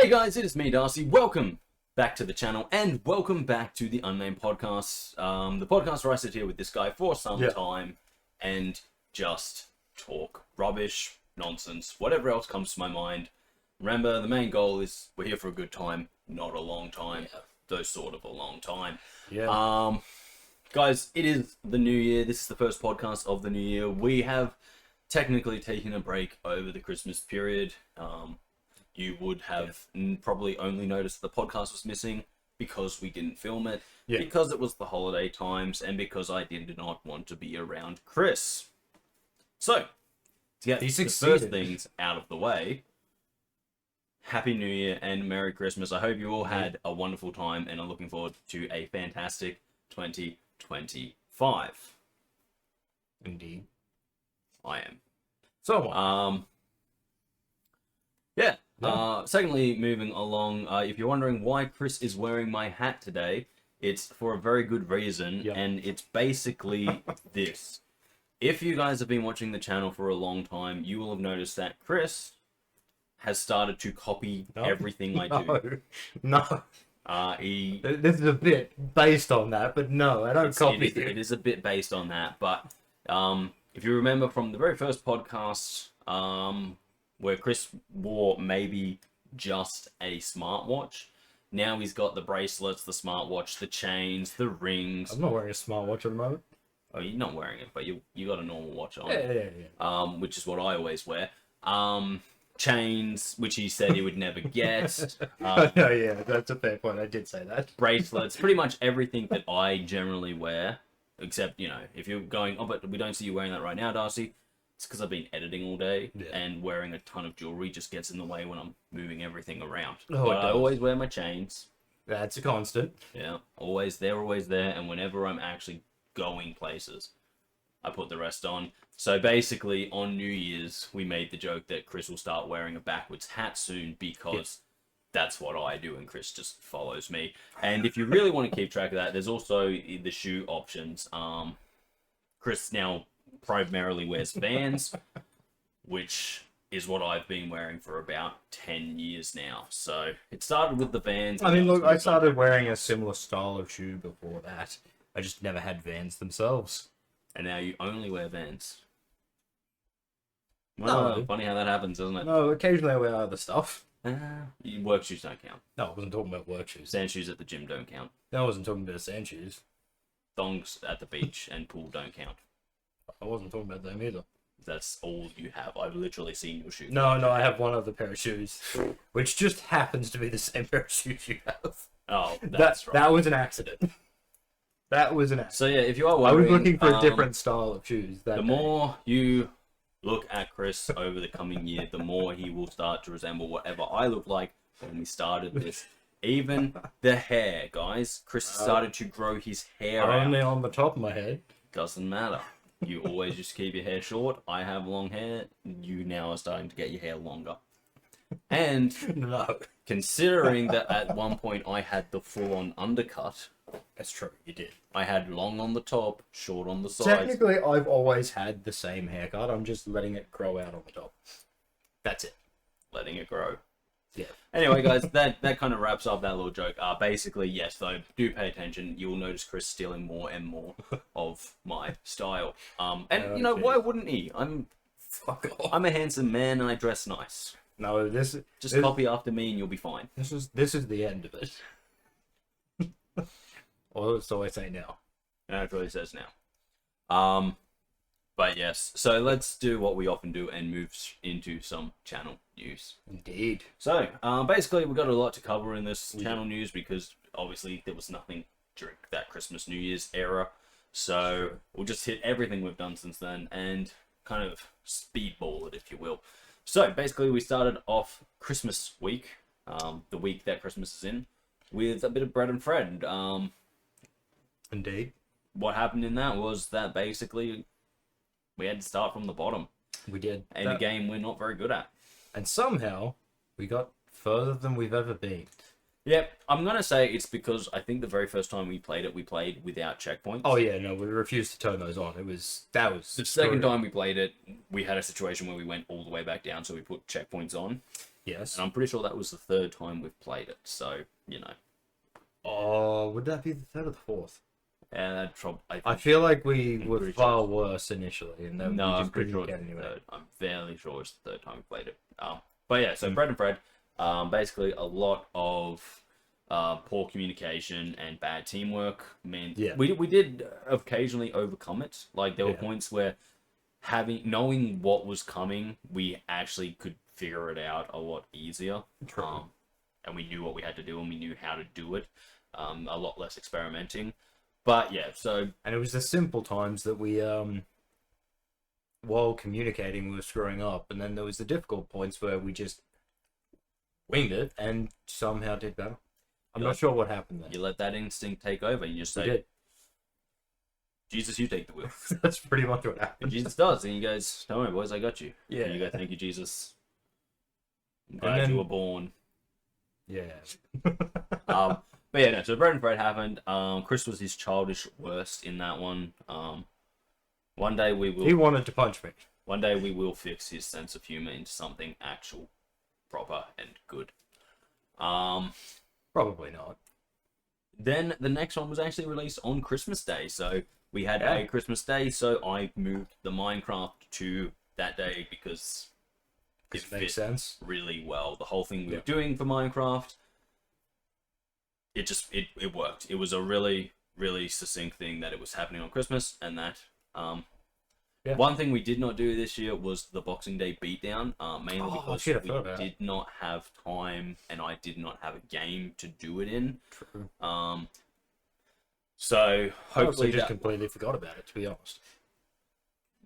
Hey guys, it is me, Darcy. Welcome back to the channel, and welcome back to the Unnamed Podcast. The podcast where I sit here with this guy for some time and just talk rubbish, nonsense, whatever else comes to my mind. Remember, the main goal is we're here for a good time, not a long time. Though sort of a long time. Guys, it is the new year. This is the first podcast of the new year. We have technically taken a break over the Christmas period. You would have probably only noticed the podcast was missing because we didn't film it, because it was the holiday times, and because I did not want to be around Kris. So, to get the first things out of the way, Happy New Year and Merry Christmas. I hope you all had a wonderful time and are looking forward to a fantastic 2025. Indeed. I am. So, secondly, moving along, if you're wondering why Kris is wearing my hat today, it's for a very good reason, and it's basically this. If you guys have been watching the channel for a long time, you will have noticed that Kris has started to copy everything I do. No. This is a bit based on that, but no, I don't copy it. It is a bit based on that, but if you remember from the very first podcast, where Kris wore maybe just a smartwatch. Now he's got the bracelets, the smartwatch, the chains, the rings. I'm not wearing a smartwatch at the moment. Oh, you're not wearing it, but you got a normal watch on. Yeah. Which is what I always wear. Chains, which he said he would never get. That's a fair point. I did say that. Bracelets, pretty much everything that I generally wear, except, if you're going, oh, but we don't see you wearing that right now, Darcy. It's because I've been editing all day, and wearing a ton of jewelry just gets in the way when I'm moving everything around. But I always wear my chains. That's a constant. Yeah, always there, and whenever I'm actually going places, I put the rest on. So basically, on New Year's, we made the joke that Kris will start wearing a backwards hat soon, because that's what I do, and Kris just follows me. And if you really want to keep track of that, there's also the shoe options. Kris now primarily wears Vans, which is what I've been wearing for about 10 years now. So it started with the Vans. I mean, look, I started wearing a similar style of shoe before that. I just never had Vans themselves. And now you only wear Vans. No. Funny how that happens, isn't it? No, occasionally I wear other stuff. Work shoes don't count. No, I wasn't talking about work shoes. Sand shoes at the gym don't count. No, I wasn't talking about sand shoes. Thongs at the beach and pool don't count. I wasn't talking about them either. That's all you have. I've literally seen your shoes. No, I have one other pair of shoes, which just happens to be the same pair of shoes you have. Oh, that's right. That was an accident. That was an accident. So yeah, if you are wondering, I was looking for a different style of shoes. The more you look at Kris over the coming year, the more he will start to resemble whatever I look like when we started this. Even the hair, guys. Kris started to grow his hair out. Only on the top of my head. Doesn't matter. You always just keep your hair short. I have long hair. You now are starting to get your hair longer. And considering that at one point I had the full-on undercut. That's true, you did. I had long on the top, short on the sides. Technically, I've always had the same haircut. I'm just letting it grow out on the top. That's it. Letting it grow. Yeah. Anyway, guys, that kind of wraps up that little joke. Basically, yes, though, do pay attention. You will notice Kris stealing more and more of my style. And why wouldn't he? Fuck off. I'm a handsome man and I dress nice. No, just copy after me and you'll be fine. This is the end of it. Or so I say now. That's what he says now. But yes, so let's do what we often do and move into some channel news. Indeed. So, basically, we've got a lot to cover in this channel news because obviously there was nothing during that Christmas, New Year's era. So, we'll just hit everything we've done since then and kind of speedball it, if you will. So, basically, we started off Christmas week, the week that Christmas is in, with a bit of Bread and Fred. Indeed. What happened in that was that basically we had to start from the bottom. We did. In a game we're not very good at. And somehow we got further than we've ever been. Yep, I'm going to say it's because I think the very first time we played without checkpoints. Oh yeah, no, we refused to turn those on. That was the second time we played it, we had a situation where we went all the way back down, so we put checkpoints on. Yes. And I'm pretty sure that was the third time we've played it. So, you know. Oh, would that be the third or the fourth? And that I feel like we I'm were pretty far sure. worse initially, and then No, we I'm just pretty couldn't sure get it's the anywhere. third. I'm fairly sure it's the third time we played it. But yeah, so Fred and Fred, basically a lot of poor communication and bad teamwork. I mean, we did occasionally overcome it. Like there were points where knowing what was coming, we actually could figure it out a lot easier. True. And we knew what we had to do, and we knew how to do it. A lot less experimenting. But yeah, so And it was the simple times that we, while communicating, we were screwing up, and then there was the difficult points where we just winged it and somehow did better. I'm not sure what happened there. you let that instinct take over, and you just We say, did. Jesus, you take the wheel. That's pretty much what And happened. Jesus does, and he goes, don't worry, boys, I got you. Yeah. And you go, thank you, Jesus. I'm And glad then- you were born. Yeah. But yeah, no, so Fred and Fred happened. Kris was his childish worst in that one. One day we will. He wanted to punch me. One day we will fix his sense of humor into something actual, proper, and good. Probably not. Then the next one was actually released on Christmas Day, so we had a Christmas Day. So I moved the Minecraft to that day because it makes fit sense. really well. The whole thing we were doing for Minecraft, it worked. It was a really succinct thing that it was happening on Christmas, and that one thing we did not do this year was the Boxing Day beatdown, mainly because we did not have time and I did not have a game to do it in. True. So hopefully I just completely forgot about it, to be honest.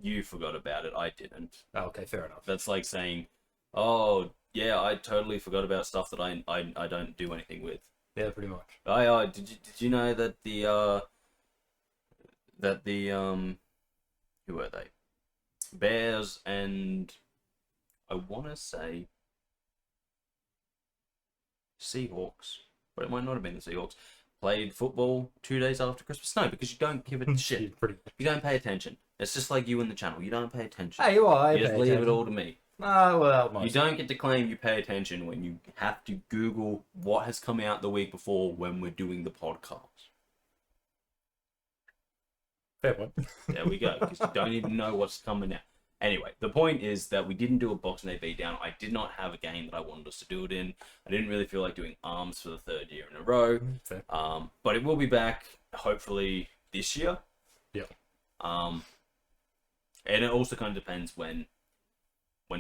You forgot about it. I didn't. Oh, okay, fair enough. That's like saying, "Oh, yeah, I totally forgot about stuff that I don't do anything with." Yeah, pretty much. Did you know that the who were they? Bears and I want to say Seahawks, but it might not have been the Seahawks. Played football 2 days after Christmas. No, because you don't give a shit. You don't pay attention. It's just like you in the channel. You don't pay attention. Hey, well, I you just leave it all to me. Well, you don't get to claim you pay attention when you have to Google what has come out the week before when we're doing the podcast. Fair point. There we go, because you don't even know what's coming out. Anyway, the point is that we didn't do a Boxing Day beatdown. I did not have a game that I wanted us to do it in. I didn't really feel like doing ARMS for the third year in a row. Fair. But it will be back, hopefully, this year. Yeah. And it also kind of depends when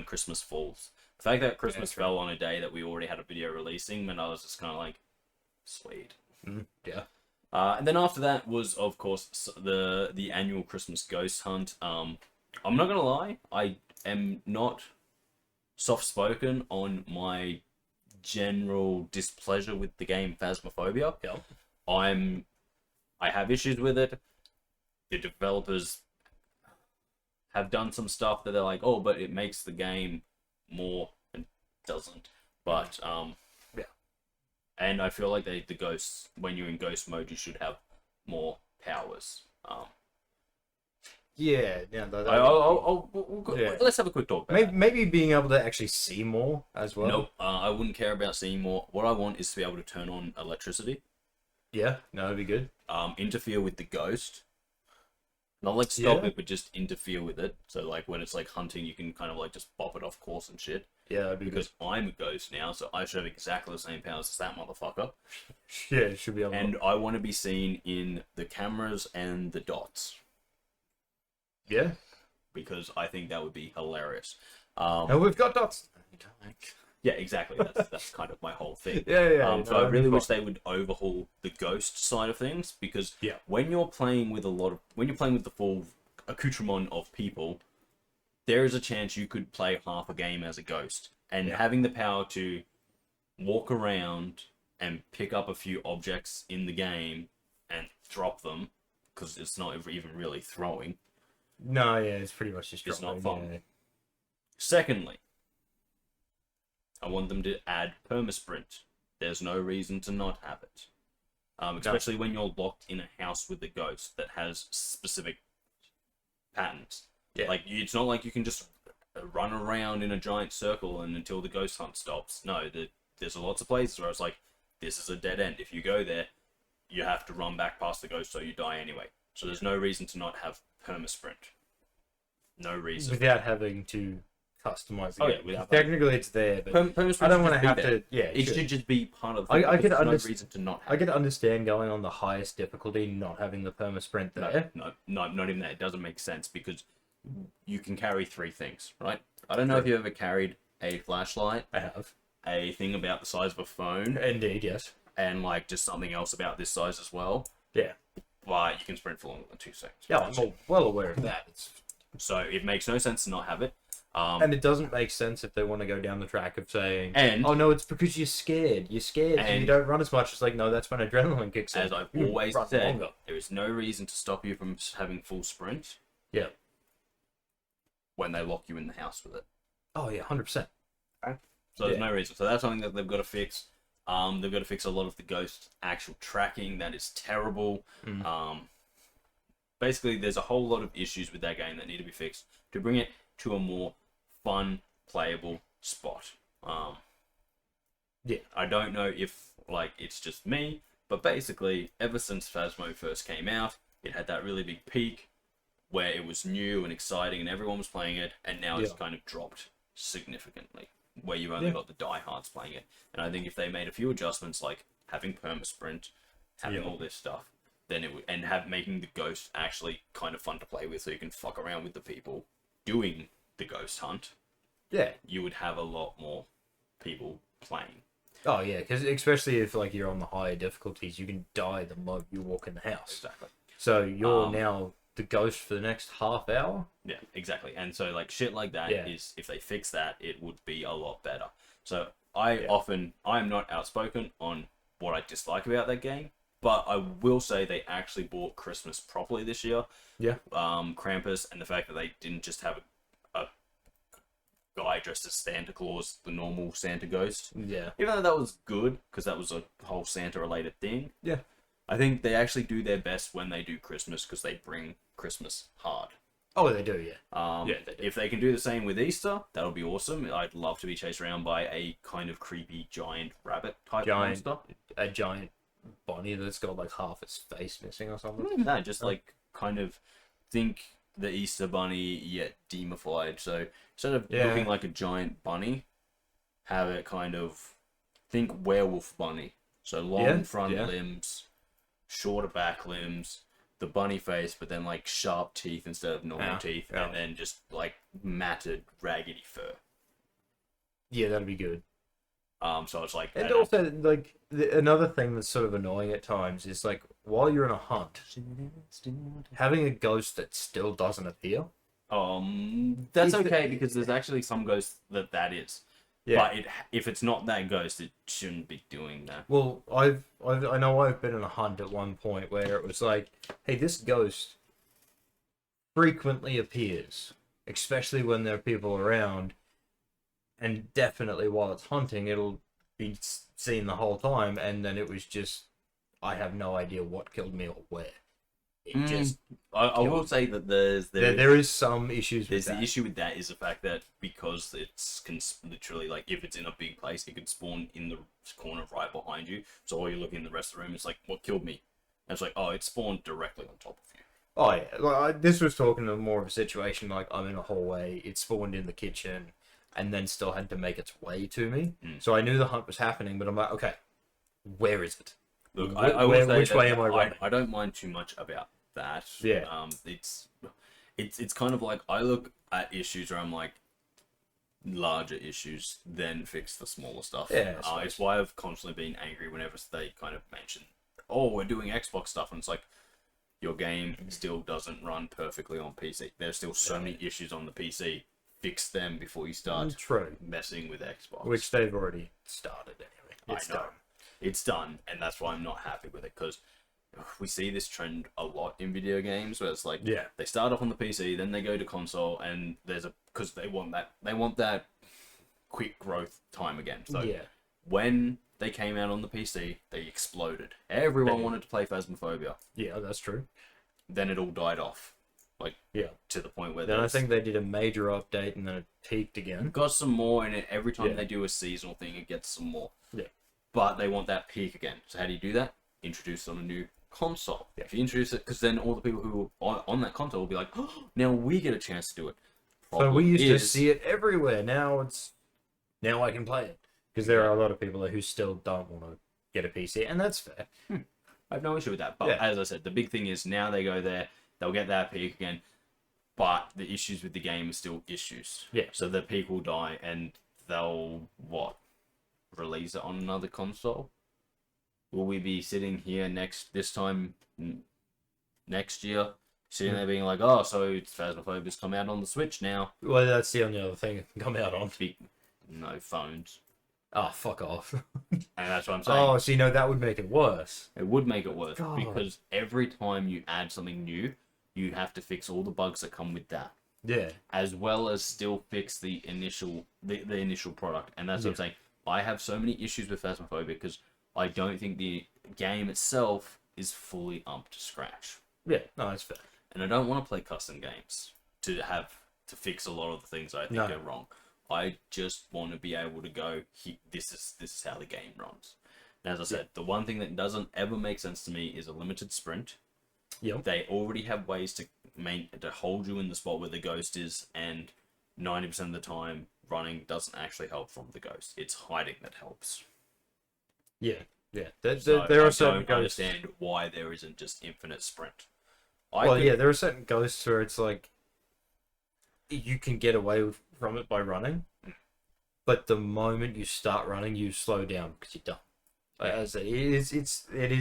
Christmas falls. The fact that Christmas fell on a day that we already had a video releasing meant I was just kind of like, sweet. Yeah. And then after that was, of course, the annual Christmas ghost hunt. I'm not gonna lie, I am not soft-spoken on my general displeasure with the game Phasmophobia. Yeah. I have issues with it. The developers have done some stuff that they're like, oh, but it makes the game more, and doesn't. But yeah. And I feel like the ghosts, when you're in ghost mode, you should have more powers. Yeah. Let's have a quick talk about maybe being able to actually see more as well. Nope, I wouldn't care about seeing more. What I want is to be able to turn on electricity. Yeah, no, that'd be good. Interfere with the ghost. Not like stop it, but just interfere with it. So like when it's like hunting, you can kind of like just bop it off course and shit. Yeah, that'd be because I'm a ghost now, so I should have exactly the same powers as that motherfucker. Yeah, it should be able. And I want to be seen in the cameras and the dots. Yeah, because I think that would be hilarious. And we've got dots. Yeah, exactly. That's kind of my whole thing. Yeah. So I really wish they would overhaul the ghost side of things because when you're playing with the full accoutrement of people, there is a chance you could play half a game as a ghost, and having the power to walk around and pick up a few objects in the game and drop them, because it's not even really throwing. No, yeah, it's pretty much just it's not fun. Yeah. Secondly, I want them to add permasprint. There's no reason to not have it. Especially when you're locked in a house with a ghost that has specific patterns. Yeah. Like, it's not like you can just run around in a giant circle and until the ghost hunt stops. No, there's lots of places where it's like, this is a dead end. If you go there, you have to run back past the ghost, so you die anyway. So there's no reason to not have perma-sprint. No reason. Without having to customize the game. Without technically it's there, but perma-sprint I don't want should to have just be to. Yeah, there. It should just be part of the I could there's no reason to not have I could understand going on the highest difficulty, not having the perma sprint there. No, not even that. It doesn't make sense because you can carry 3 things, right? I don't know if you ever carried a flashlight, I have. a thing about the size of a phone, Indeed, yes. and like just something else about this size as well. Yeah. But you can sprint for longer than 2 seconds. Yeah, I'm well aware of that. So it makes no sense to not have it. And it doesn't make sense if they want to go down the track of saying, and oh no, it's because you're scared. You're scared and you don't run as much. It's like, no, that's when adrenaline kicks in. as I've always Run said, longer. there is no reason to stop you from having full sprint. Yeah. When they lock you in the house with it. Oh yeah, 100%. So there's no reason. So that's something that they've got to fix. They've got to fix a lot of the ghost actual tracking. That is terrible. Basically, there's a whole lot of issues with that game that need to be fixed to bring it to a more fun, playable spot. Yeah. I don't know if like it's just me, but basically, ever since Phasmo first came out, it had that really big peak where it was new and exciting and everyone was playing it, and now it's kind of dropped significantly, where you only got the diehards playing it. And I think if they made a few adjustments, like having perma-sprint, having all this stuff, then it would, and making the ghost actually kind of fun to play with, so you can fuck around with the people doing the ghost hunt. Yeah. You would have a lot more people playing. Oh yeah, because especially if like you're on the higher difficulties, you can die the moment you walk in the house. Exactly. So you're now the ghost for the next half hour. Yeah, exactly. And so like shit like that is, if they fix that, it would be a lot better. So I am not outspoken on what I dislike about that game, but I will say they actually bought Christmas properly this year. Yeah. Krampus, and the fact that they didn't just have a guy dressed as Santa Claus, the normal Santa ghost. Yeah. Even though that was good, because that was a whole Santa related thing. Yeah. I think they actually do their best when they do Christmas, because they bring Christmas hard. Oh, they do, yeah. They do. If they can do the same with Easter, that'll be awesome. I'd love to be chased around by a kind of creepy giant rabbit type monster. A giant bunny that's got like half its face missing or something. No, just like kind of think the Easter bunny yet demified. So instead of looking like a giant bunny, have it kind of think werewolf bunny. So long front limbs, shorter back limbs, the bunny face, but then like sharp teeth instead of normal teeth, and then just like matted, raggedy fur. Yeah, that'd be good. So it's like, and also like another thing that's sort of annoying at times is like while you're in a hunt, having a ghost that still doesn't appear. That's okay because there's actually some ghosts that is. Yeah. But if it's not that ghost, it shouldn't be doing that. Well, I know I've been in a hunt at one point where it was like, hey, this ghost frequently appears, especially when there are people around, and definitely while it's hunting, it'll be seen the whole time, and then it was just, I have no idea what killed me or where. It just... I will say that there is some issues with that. The issue with that is the fact that because it's literally, like, if it's in a big place, it can spawn in the corner right behind you. So while you're looking in the rest of the room, it's like, what killed me? And it's like, oh, it spawned directly on top of you. Oh, yeah. Like, this was talking of more of a situation like I'm in a hallway, it spawned in the kitchen, and then still had to make its way to me. So I knew the hunt was happening, but I'm like, okay, where is it? Look, I will say which way am I running? I don't mind too much about that. Yeah. It's kind of like I look at issues where I'm like, larger issues, then fix the smaller stuff. Yeah. It's why I've constantly been angry whenever they kind of mention, oh, we're doing Xbox stuff, and it's like, your game still doesn't run perfectly on PC. There's still so many issues on the PC. Fix them before you start messing with Xbox. Which they've already started anyway. I know. It's done, and that's why I'm not happy with it, because we see this trend a lot in video games where it's like they start off on the PC, then they go to console, and because they want that quick growth time again. So when they came out on the PC, they exploded. Everyone wanted to play Phasmophobia. Yeah, that's true. Then it all died off. like Yeah. to the point where Then I think they did a major update and then it peaked again. got some more in it. Every time Yeah. they do a seasonal thing, it gets some more. Yeah. But they want that peak again. So how do you do that? Introduce it on a new console. Yeah. If you introduce it, because then all the people who are on that console will be like, oh, now we get a chance to do it. So we used to Problem is- see it everywhere. Now I can play it because there are a lot of people who still don't want to get a PC, and that's fair. I have no issue with that. But Yeah. as I said, the big thing is now they go there, they'll get that peak again, but the issues with the game are still issues. Yeah. So the peak will die, and they'll release it on another console? Will we be sitting here next year, sitting there being like, oh, so Phasmophobia's come out on the Switch now? Well, that's the only other thing it can come out on. No phones. Oh, fuck off. And that's what I'm saying. Oh, so that would make it worse. It would make it worse God. because every time you add something new, you have to fix all the bugs that come with that, Yeah. as well as still fix the initial product. And that's what I'm saying. I have so many issues with Phasmophobia because I don't think the game itself is fully up to scratch. Yeah, no, that's fair. And I don't want to play custom games to fix a lot of the things I think are wrong. I just want to be able to go, this is how the game runs. And as I said, the one thing that doesn't ever make sense to me is a limited sprint. Yep. They already have ways to hold you in the spot where the ghost is, and 90% of the time, running doesn't actually help from the ghost. It's hiding that helps. Yeah. So There I are certain don't ghosts. understand why there isn't just infinite sprint. There are certain ghosts where it's like you can get away from it by running, but the moment you start running, you slow down because you're done. Like I said, it is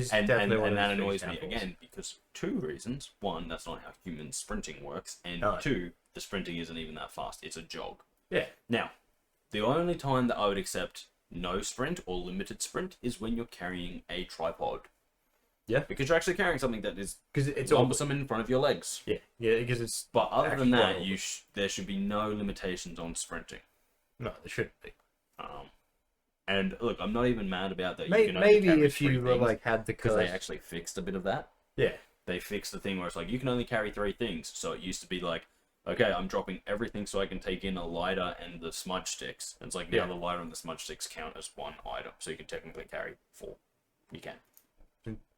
definitely one and of that those annoys me examples. again because two reasons. One, that's not how human sprinting works, and No. two, the sprinting isn't even that fast. It's a jog. Yeah. Now, the only time that I would accept no sprint or limited sprint is when you're carrying a tripod. Yeah. Because you're actually carrying something that is Because it's cumbersome in front of your legs. Yeah, because it's But other than that, actually- there should be no limitations on sprinting. no, there shouldn't be. And look, I'm not even mad about that. Maybe, you can only carry if three you were things, like had the because they curse. actually fixed a bit of that. Yeah. They fixed the thing where it's like you can only carry three things. So it used to be like, okay, I'm dropping everything so I can take in a lighter and the smudge sticks. And it's like now the lighter and the smudge sticks count as one item, so you can technically carry 4. You can.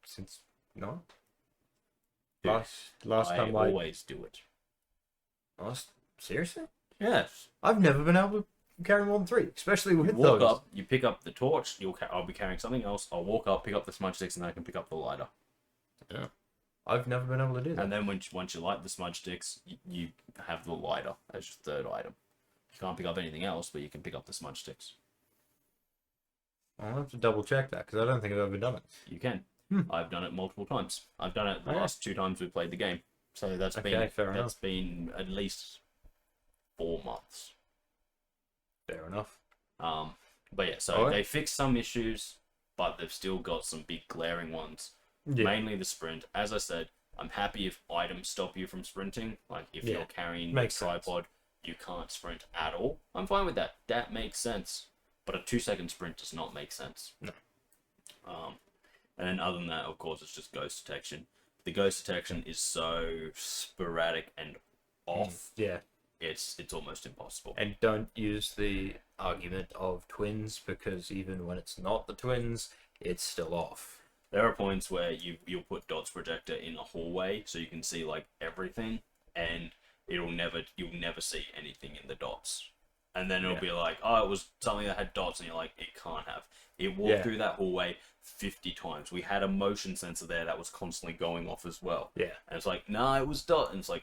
Since no. Dude, Last I time always do it. seriously? Yes. I've never been able to carry more than 3, especially with You walk those. up, you pick up the torch. I'll be carrying something else. I'll walk up, pick up the smudge sticks, and then I can pick up the lighter. Yeah. I've never been able to do that. And then once you light the smudge sticks, you have the lighter as your third item. You can't pick up anything else, but you can pick up the smudge sticks. I'll have to double check that because I don't think I've ever done it. You can. I've done it multiple times. I've done it the Oh, yeah. last 2 times we played the game. So that's Okay, fair that's enough. been at least 4 months. Fair enough. But yeah, so Alright. they fixed some issues, but they've still got some big glaring ones. Yeah. Mainly the sprint. As I said, I'm happy if items stop you from sprinting. Like if Yeah, you're carrying a makes sense. tripod, you can't sprint at all. I'm fine with that. That makes sense. But a 2-second sprint does not make sense. No. And then other than that, of course, it's just ghost detection. The ghost detection is so sporadic and off. Yeah. It's almost impossible. And don't use the argument of twins because even when it's not the twins, it's still off. There are points where you'll put dots projector in a hallway so you can see like everything, and you'll never see anything in the dots. And then it'll be like, oh, it was something that had dots, and you're like, it can't have. It walked through that hallway 50 times. We had a motion sensor there that was constantly going off as well. Yeah. And it's like, nah, it was dot. And it's like,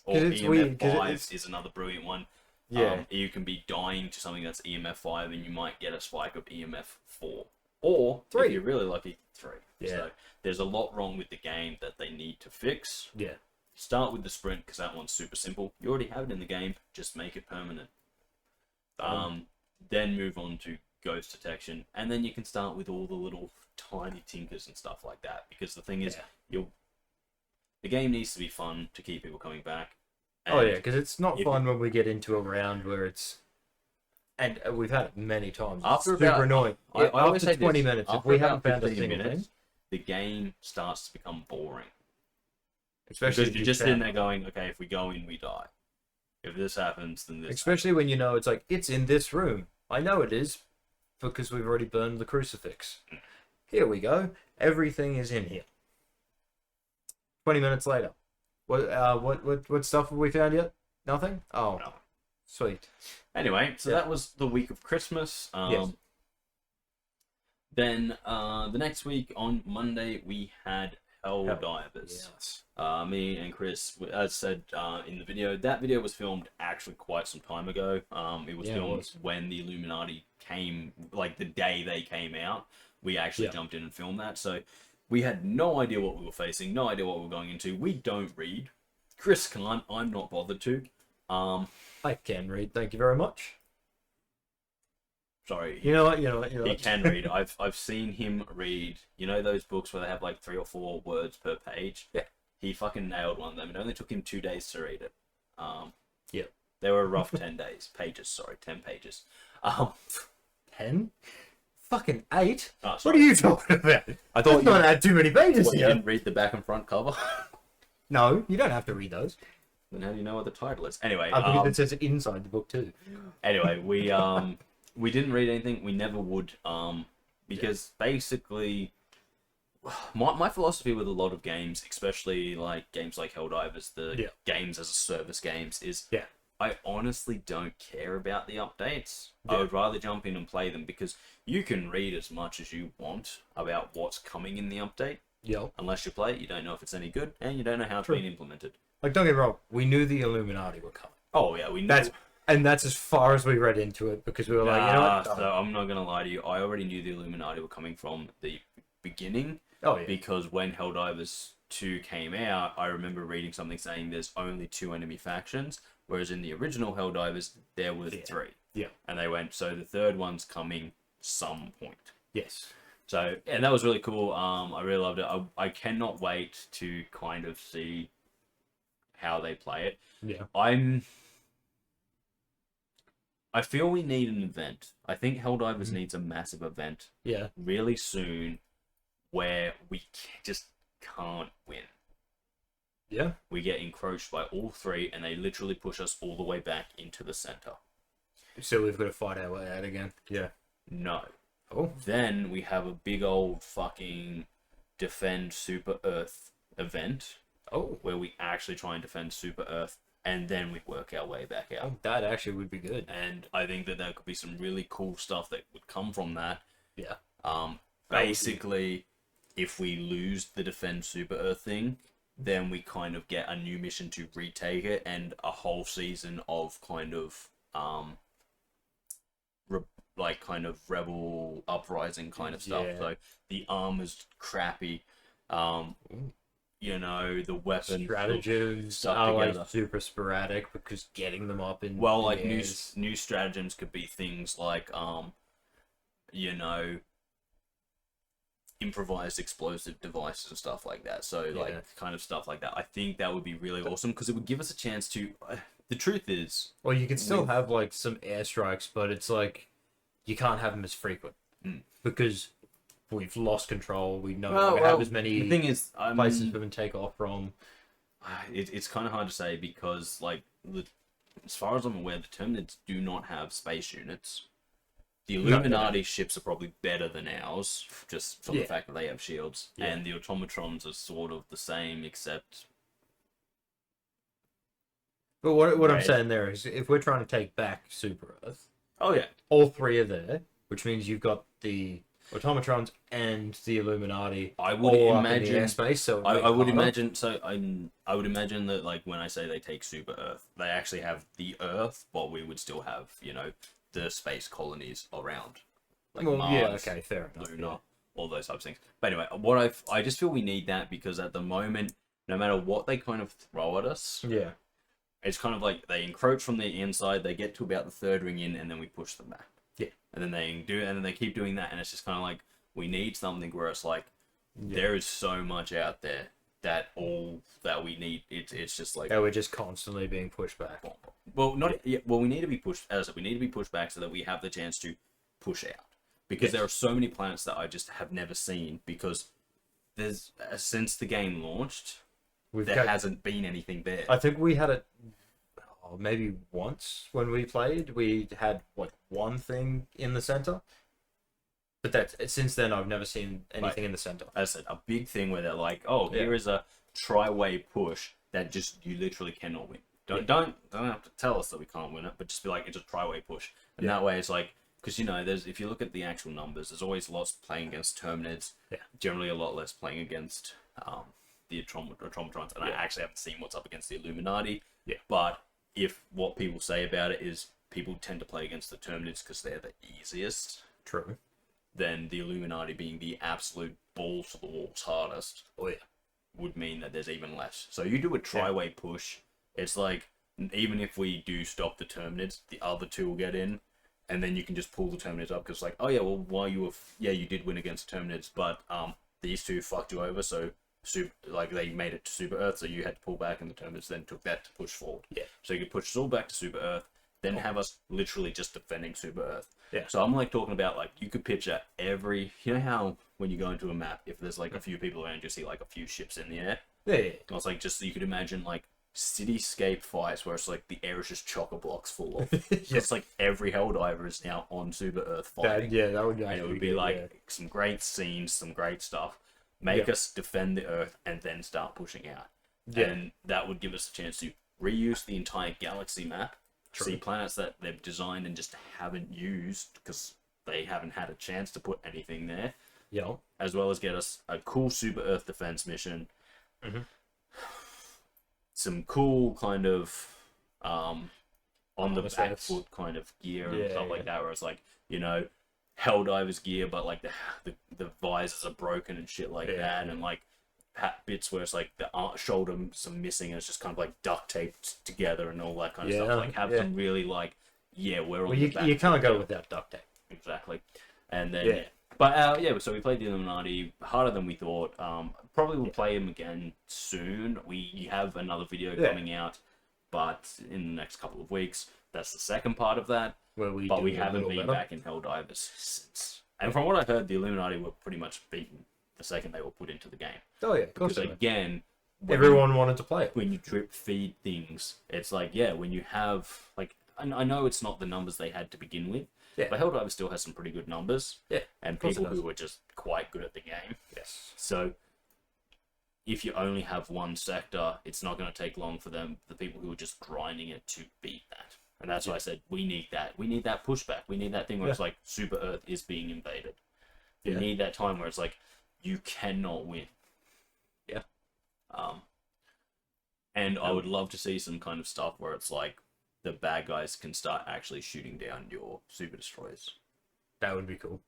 or 'Cause it's EMF weird, 'cause 5 it's- is another brilliant one. Yeah. You can be dying to something that's EMF 5, and you might get a spike of EMF 4. Or, 3. if you're really lucky, 3. Yeah. So there's a lot wrong with the game that they need to fix. Yeah. Start with the sprint, because that one's super simple. You already have it in the game, just make it permanent. Then move on to ghost detection, and then you can start with all the little tiny tinkers and stuff like that. Because the thing is, the game needs to be fun to keep people coming back. Oh And yeah, because it's not if fun when we get into a round where it's, and we've had it many times. After It's super about- annoying. I always After say 20 this, minutes, if after we about haven't found a 15 single minutes, thing, the game starts to become boring. Especially because if you're you just found- sitting there going, okay, if we go in, we die. If this happens, then this. Especially when you know it's like, it's in this room. I know it is, because we've already burned the crucifix. Here we go. Everything is in here. 20 minutes later. What stuff have we found yet? Nothing? Oh, No. Sweet. Anyway, so Yeah. that was the week of Christmas. Yes. Then the next week on Monday we had Helldivers. Yes. Me and Kris, as said in the video, that video was filmed actually quite some time ago. It was Yeah, it filmed was. when the Illuminati came, like the day they came out. We actually Yeah. jumped in and filmed that. So we had no idea what we were facing, no idea what we were going into. We don't read. Kris can't. I'm not bothered to. I can read, thank you very much. Sorry. You know what? He can read. I've seen him read. You know those books where they have like 3 or 4 words per page? Yeah. He fucking nailed one of them. It only took him 2 days to read it. Yeah. They were a rough 10 days. Pages, sorry, 10 pages. 10? Fucking 8? Oh, What sorry. are you talking about? I thought Let's not add too many pages what, you here. didn't read the back and front cover. No, you don't have to read those. Then how do you know what the title is? Anyway, I believe it says it inside the book too. anyway, we didn't read anything. We never would, because basically, my philosophy with a lot of games, especially like games like Helldivers, the games as a service games, is I honestly don't care about the updates. I would rather jump in and play them because you can read as much as you want about what's coming in the update. Yep. Unless you play it, you don't know if it's any good, and you don't know how it's been implemented. Like, don't get me wrong, we knew the Illuminati were coming. Oh yeah, we know. That's as far as we read into it because we were like, you know what? So I'm not gonna lie to you. I already knew the Illuminati were coming from the beginning. Oh yeah. Because when Helldivers 2 came out, I remember reading something saying there's only 2 enemy factions, whereas in the original Helldivers there were 3. Yeah. And they went, so the third one's coming some point. Yes. So, and that was really cool. I really loved it. I cannot wait to kind of see how they play it. Yeah. I feel we need an event. I think Helldivers needs a massive event Yeah. really soon where we just can't win. Yeah. We get encroached by all 3 and they literally push us all the way back into the center. So we've got to fight our way out again. Yeah. No. Oh. Then we have a big old fucking defend Super Earth event Oh. where we actually try and defend Super Earth and then we work our way back out. Oh, that actually would be good. And I think that there could be some really cool stuff that would come from that. Yeah. Basically, if we lose the defend Super Earth thing, then we kind of get a new mission to retake it and a whole season of kind of kind of rebel uprising kind of stuff. Yeah. So the armor's crappy. You know, the weapons Stratagems stuck are together. like super sporadic because getting them up in Well, in like the new airs- new stratagems could be things like you know, improvised explosive devices and stuff like that. So like kind of stuff like that. I think that would be really awesome because it would give us a chance to. The truth is, Well, you can still have like some airstrikes, but it's like you can't have them as frequent because we've lost control. We no longer have as many the thing is, places for them to take off from. It's kind of hard to say because, like, as far as I'm aware, the Terminids do not have space units. The Illuminati ships are probably better than ours, just from the fact that they have shields, and the automatrons are sort of the same, except. But what I'm saying there is, if we're trying to take back Super Earth, Oh yeah, all 3 are there, which means you've got the automatrons and the Illuminati. I would all imagine. up in the airspace, so I would imagine. So I would imagine that, like, when I say they take Super Earth, they actually have the Earth, but we would still have, you know, the space colonies around, like Mars, okay, fair enough. Luna, all those types of things. But anyway, I just feel we need that because at the moment, no matter what they kind of throw at us, it's kind of like they encroach from the inside, they get to about the 3rd ring in, and then we push them back. Yeah. And then they keep doing that, and it's just kind of like we need something where it's like there is so much out there that all that we need. It's just like we're just constantly being pushed back. Well, we need to be pushed. As I said, we need to be pushed back so that we have the chance to push out. Because there are so many planets that I just have never seen. Because there's since the game launched, there hasn't been anything there. I think we had it maybe once when we played. We had one thing in the center, but since then I've never seen anything in the center. As I said, a big thing where they're like, oh, here is a tri-way push that just you literally cannot win. Don't have to tell us that we can't win it, but just be like, it's a tri-way push, and that way it's like, because if you look at the actual numbers, there's always lots playing against Terminids. Yeah. Generally, a lot less playing against the Automatrons, and I actually haven't seen what's up against the Illuminati. Yeah. But if what people say about it is people tend to play against the Terminids because they're the easiest. True. Then the Illuminati being the absolute balls to the walls hardest. Oh yeah. Would mean that there's even less. So you do a tri-way push. It's like, even if we do stop the Terminids, the other two will get in, and then you can just pull the Terminids up because, like, oh yeah, well, while you were, you did win against Terminids, but these two fucked you over, so they made it to Super Earth, so you had to pull back, and the Terminids then took that to push forward. Yeah. So you could push us all back to Super Earth, then have us literally just defending Super Earth. Yeah. So I'm like talking about, like, you could picture every, you know how when you go into a map, if there's like a few people around, you see like a few ships in the air. Yeah. It's like, just so you could imagine like cityscape fights where it's like the air is just chock-a-blocks full of. It's like every Helldiver is now on Super Earth fighting. That would. And it would be like some great scenes, some great stuff. Make us defend the Earth and then start pushing out. Yeah. And that would give us a chance to reuse the entire galaxy map. True. See planets that they've designed and just haven't used because they haven't had a chance to put anything there. Yeah. As well as get us a cool Super Earth defense mission. Mm-hmm. Some cool kind of on the back Sets. foot kind of gear and stuff like that, where it's like, Helldivers gear, but like the visors are broken and shit like that, and like bits where it's like the shoulder some missing and it's just kind of like duct taped together and all that kind of stuff. Like have some really like we're on the back. You can't go without duct tape. Exactly. And then but so we played the Illuminati harder than we thought. Probably will play him again soon. We have another video coming out, but in the next couple of weeks. That's the second part of that. But we haven't been back in Helldivers since. And from what I heard, the Illuminati were pretty much beaten the second they were put into the game. Oh yeah, of course. Because again, everyone wanted to play it. When you drip feed things, it's like when you have like, I know it's not the numbers they had to begin with. Yeah. But Helldivers still has some pretty good numbers. Yeah. And people who were just quite good at the game. Yes. So if you only have one sector, it's not going to take long for the people who are just grinding it to beat that. And that's why I said we need that. We need that pushback. We need that thing where it's like Super Earth is being invaded. You need that time where it's like you cannot win. Yeah. And I would love to see some kind of stuff where it's like the bad guys can start actually shooting down your super destroyers. That would be cool.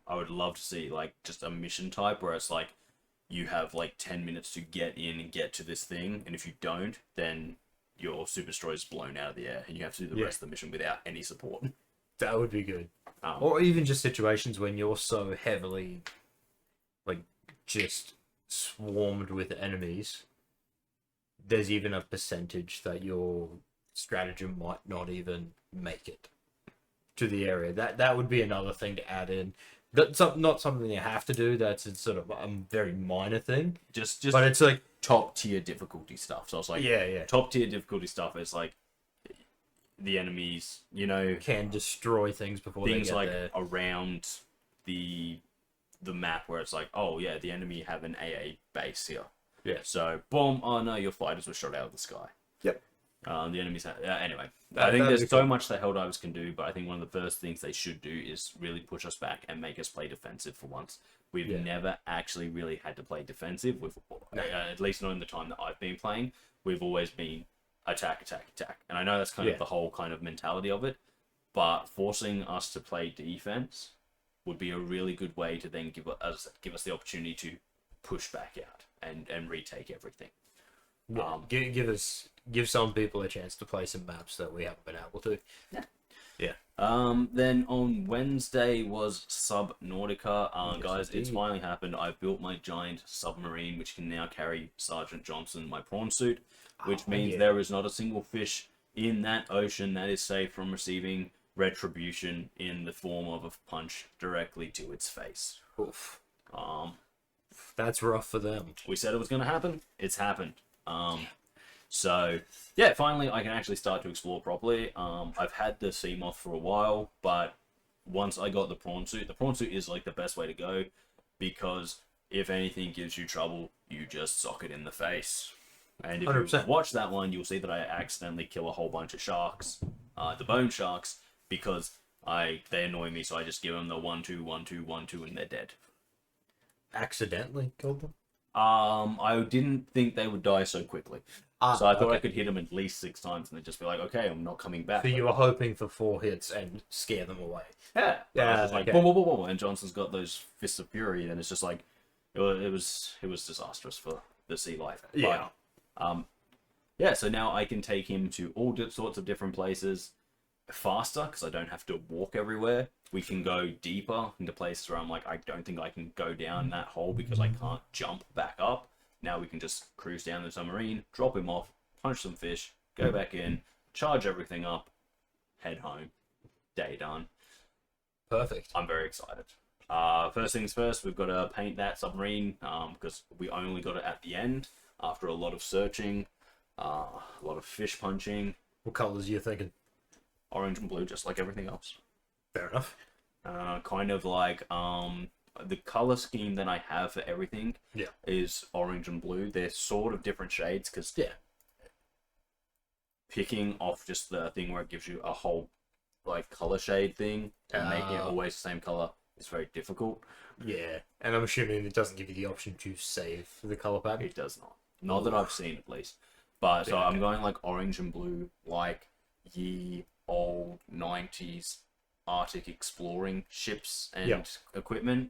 I would love to see like just a mission type where it's like you have like 10 minutes to get in and get to this thing, and if you don't, then your super destroyer is blown out of the air, and you have to do the rest of the mission without any support. That would be good. Or even just situations when you're so heavily, like, just swarmed with enemies, there's even a percentage that your stratagem might not even make it to the area. That would be another thing to add in. That's not something you have to do. That's sort of a very minor thing. Just but it's like top tier difficulty stuff. So it's like top tier difficulty stuff is like the enemies, can destroy things before things they get like there. Around the map where it's like, oh yeah, the enemy have an AA base here. Yeah. So boom, oh no, your fighters were shot out of the sky. Yep. The enemies have, anyway. I think there's so much that Helldivers can do, but I think one of the first things they should do is really push us back and make us play defensive for once. We've never actually really had to play defensive. At least not in the time that I've been playing. We've always been attack, attack, attack. And I know that's kind of the whole kind of mentality of it, but forcing us to play defense would be a really good way to then give us the opportunity to push back out and retake everything. Give some people a chance to play some maps that we haven't been able to. Yeah. Then on Wednesday was Subnautica. Guys, it's finally happened. I've built my giant submarine, which can now carry Sergeant Johnson, my prawn suit, which means there is not a single fish in that ocean that is safe from receiving retribution in the form of a punch directly to its face. Oof. That's rough for them. We said it was going to happen. It's happened. So yeah, finally I can actually start to explore properly. I've had the sea moth for a while, but once I got the prawn suit is like the best way to go, because if anything gives you trouble, you just sock it in the face. And if 100%. you watch that one, you'll see that I accidentally kill a whole bunch of sharks, the bone sharks, because they annoy me, so I just give them the 1-2, 1-2, 1-2, and they're dead. Accidentally killed them? I didn't think they would die so quickly. So I thought I could hit them at least 6 times and then just be like, okay, I'm not coming back. So you were hoping for 4 hits and scare them away. Yeah. Yeah, Just like, okay. boom, boom, boom, boom. And Johnson's got those fists of fury, and it's just like, it was disastrous for the sea life. Yeah. But, yeah, so now I can take him to all sorts of different places faster, because I don't have to walk everywhere. We can go deeper into places where I'm like, I don't think I can go down that hole because I can't jump back up. Now we can just cruise down the submarine, drop him off, punch some fish, go back in, charge everything up, head home. Day done. Perfect. I'm very excited. First things first, we've got to paint that submarine, because we only got it at the end after a lot of searching, a lot of fish punching. What colours are you thinking? Orange and blue, just like everything else. Fair enough. Kind of like the color scheme that I have for everything is orange and blue. They're sort of different shades, because picking off just the thing where it gives you a whole like color shade thing and making it always the same color is very difficult. Yeah, and I'm assuming it doesn't give you the option to save the color pattern. It does not that I've seen, at least. But so I'm going like orange and blue, like ye old 90s Arctic exploring ships and equipment,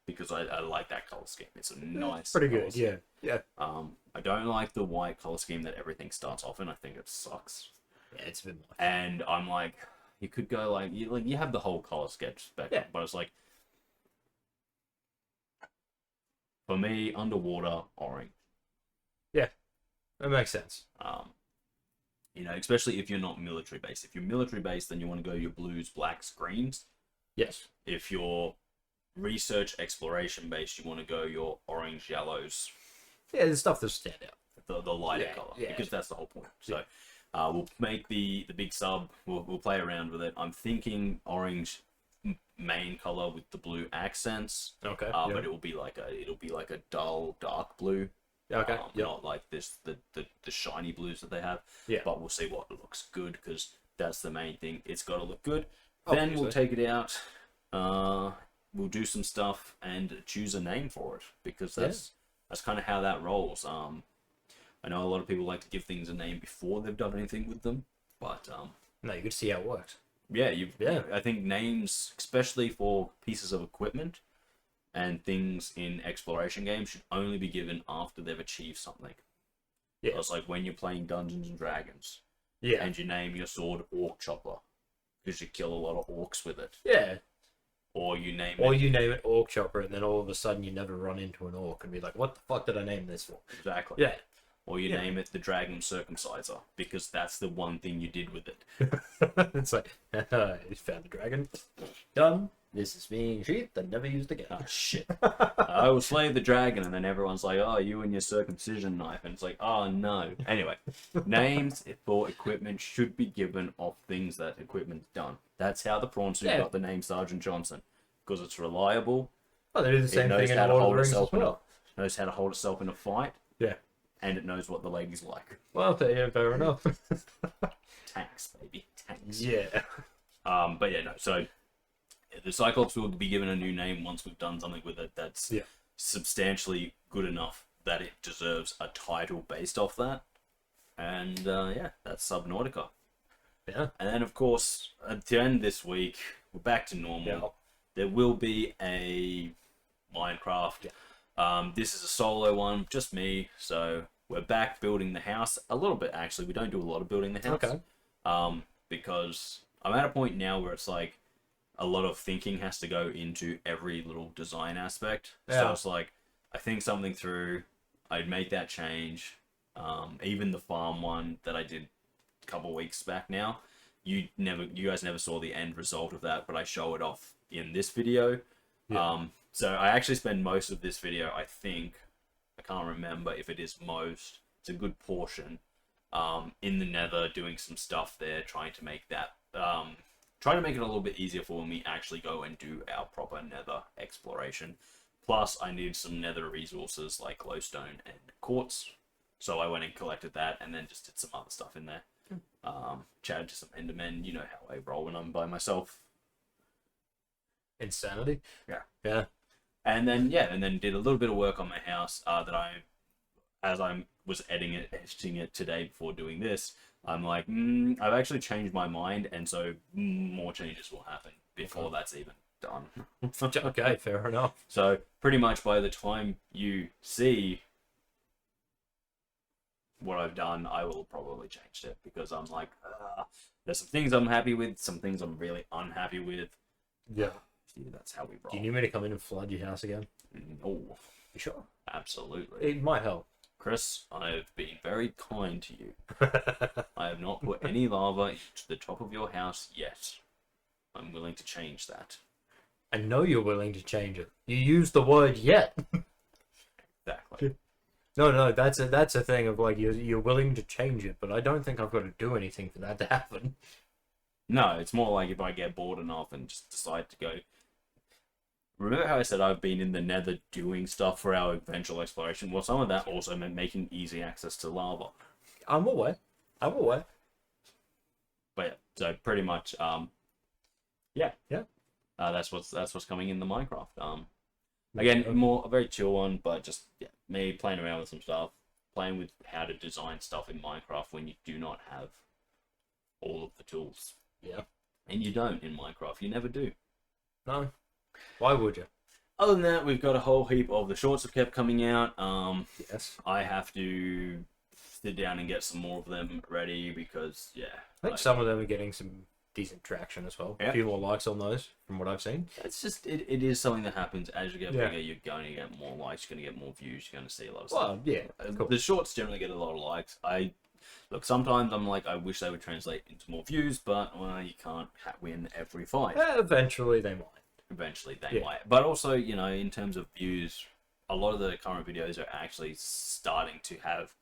because I like that color scheme. It's a nice, pretty color good. scheme. Yeah. I don't like the white color scheme that everything starts off in. I think it sucks. Yeah, it's a bit more. And I'm like, you could go like you have the whole color sketch back up, but it's like, for me, underwater orange. Yeah, that makes sense. You know, especially if you're not military based. If you're military based, then you want to go your blues, blacks, greens. Yes. If you're research exploration based, you want to go your orange, yellows. Yeah, the stuff that stand out. The lighter color, because that's the whole point. So we'll make the big sub. We'll play around with it. I'm thinking orange main color with the blue accents. Okay. But it'll be like a dull dark blue. Okay. Not like this the shiny blues that they have. Yeah. But we'll see what looks good, because that's the main thing. It's got to look good. Obviously. Then we'll take it out. We'll do some stuff and choose a name for it, because that's kind of how that rolls. I know a lot of people like to give things a name before they've done anything with them, but no, you can see how it works. Yeah, I think names, especially for pieces of equipment and things in exploration games, should only be given after they've achieved something. Yeah, it's like when you're playing Dungeons and Dragons. Yeah, and you name your sword Orc Chopper because you kill a lot of orcs with it. Yeah. Or you name it Orc Chopper, and then all of a sudden you never run into an orc and be like, "What the fuck did I name this for?" Exactly. Yeah. Or you name it the Dragon Circumciser, because that's the one thing you did with it. It's like, you found the dragon. Done. This is being sheathed and never used again. Oh, shit. I will slay the dragon, and then everyone's like, oh, you and your circumcision knife. And it's like, oh, no. Anyway, names for equipment should be given of things that equipment's done. That's how the prawn suit got the name Sergeant Johnson, because it's reliable. Oh, they do the same thing in Lord of the Rings as well. Knows how to hold itself in a fight. Yeah. And it knows what the ladies like. Well, fair enough. Tanks, baby. Tanks. Yeah. But yeah, no. So the Cyclops will be given a new name once we've done something with it that's substantially good enough that it deserves a title based off that. And that's Subnautica. Yeah. And then, of course, at the end this week, we're back to normal. Yeah. There will be a Minecraft. Yeah. This is a solo one, just me. So we're back building the house a little bit. Actually, we don't do a lot of building the house. Okay. Because I'm at a point now where it's like a lot of thinking has to go into every little design aspect. Yeah. So it's like I think something through, I'd make that change. Even the farm one that I did a couple weeks back now, you guys never saw the end result of that, but I show it off in this video. Yeah. So I actually spend most of this video, I think, can't remember if it is most. It's a good portion. In the Nether, doing some stuff there, trying to make that, trying to make it a little bit easier for when we actually go and do our proper Nether exploration. Plus, I needed some Nether resources like glowstone and quartz, so I went and collected that, and then just did some other stuff in there. Chatted to some Endermen. You know how I roll when I'm by myself. Insanity. Yeah. And then did a little bit of work on my house as I was editing it today before doing this. I'm like, I've actually changed my mind, and so more changes will happen before that's even done. Okay, fair enough. So pretty much by the time you see what I've done, I will probably change it, because I'm like, there's some things I'm happy with, some things I'm really unhappy with. Yeah. That's how we roll. Do you need me to come in and flood your house again? Oh, You sure? absolutely. It might help. Chris, I've been very kind to you. I have not put any lava into the top of your house yet. I'm willing to change that. I know you're willing to change it. You used the word yet. Exactly. No, that's a thing of like you're willing to change it, but I don't think I've got to do anything for that to happen. No, it's more like if I get bored enough and just decide to go. Remember how I said I've been in the Nether doing stuff for our eventual exploration? Well, some of that also meant making easy access to lava. I'm aware. But yeah, so pretty much, yeah. That's what's coming in the Minecraft. Again, a very chill one, but just me playing around with some stuff, playing with how to design stuff in Minecraft when you do not have all of the tools. Yeah. And you don't in Minecraft. You never do. No. Why would you? Other than that, we've got a whole heap of the shorts have kept coming out. Yes. I have to sit down and get some more of them ready because, I think some of them are getting some decent traction as well. Yeah. A few more likes on those from what I've seen. it's just, it is something that happens as you get Yeah. bigger. You're going to get more likes, you're going to get more views, you're going to see a lot of stuff. Well, yeah. Cool. The shorts generally get a lot of likes. Look, sometimes I'm like, I wish they would translate into more views, but, well, you can't win every fight. Eventually they might. Eventually they might. But also, in terms of views, a lot of the current videos are actually starting to have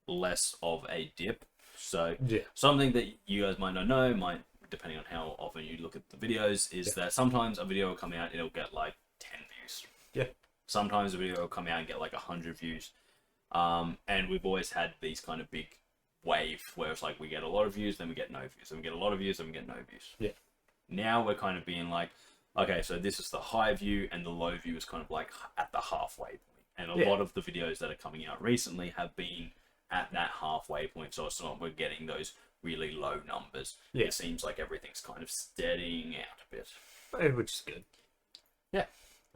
less of a dip. So something that you guys might not know, depending on how often you look at the videos, is that sometimes a video will come out and it'll get like 10 views. Yeah. Sometimes a video will come out and get like 100 views. And we've always had these kind of big wave where it's like we get a lot of views, then we get no views, then we get a lot of views, then we get no views. Yeah. Now we're kind of being like, okay, so this is the high view and the low view is kind of like at the halfway point. And a lot of the videos that are coming out recently have been at that halfway point. So it's not we're getting those really low numbers. Yeah. It seems like everything's kind of steadying out a bit. Which is good. Yeah.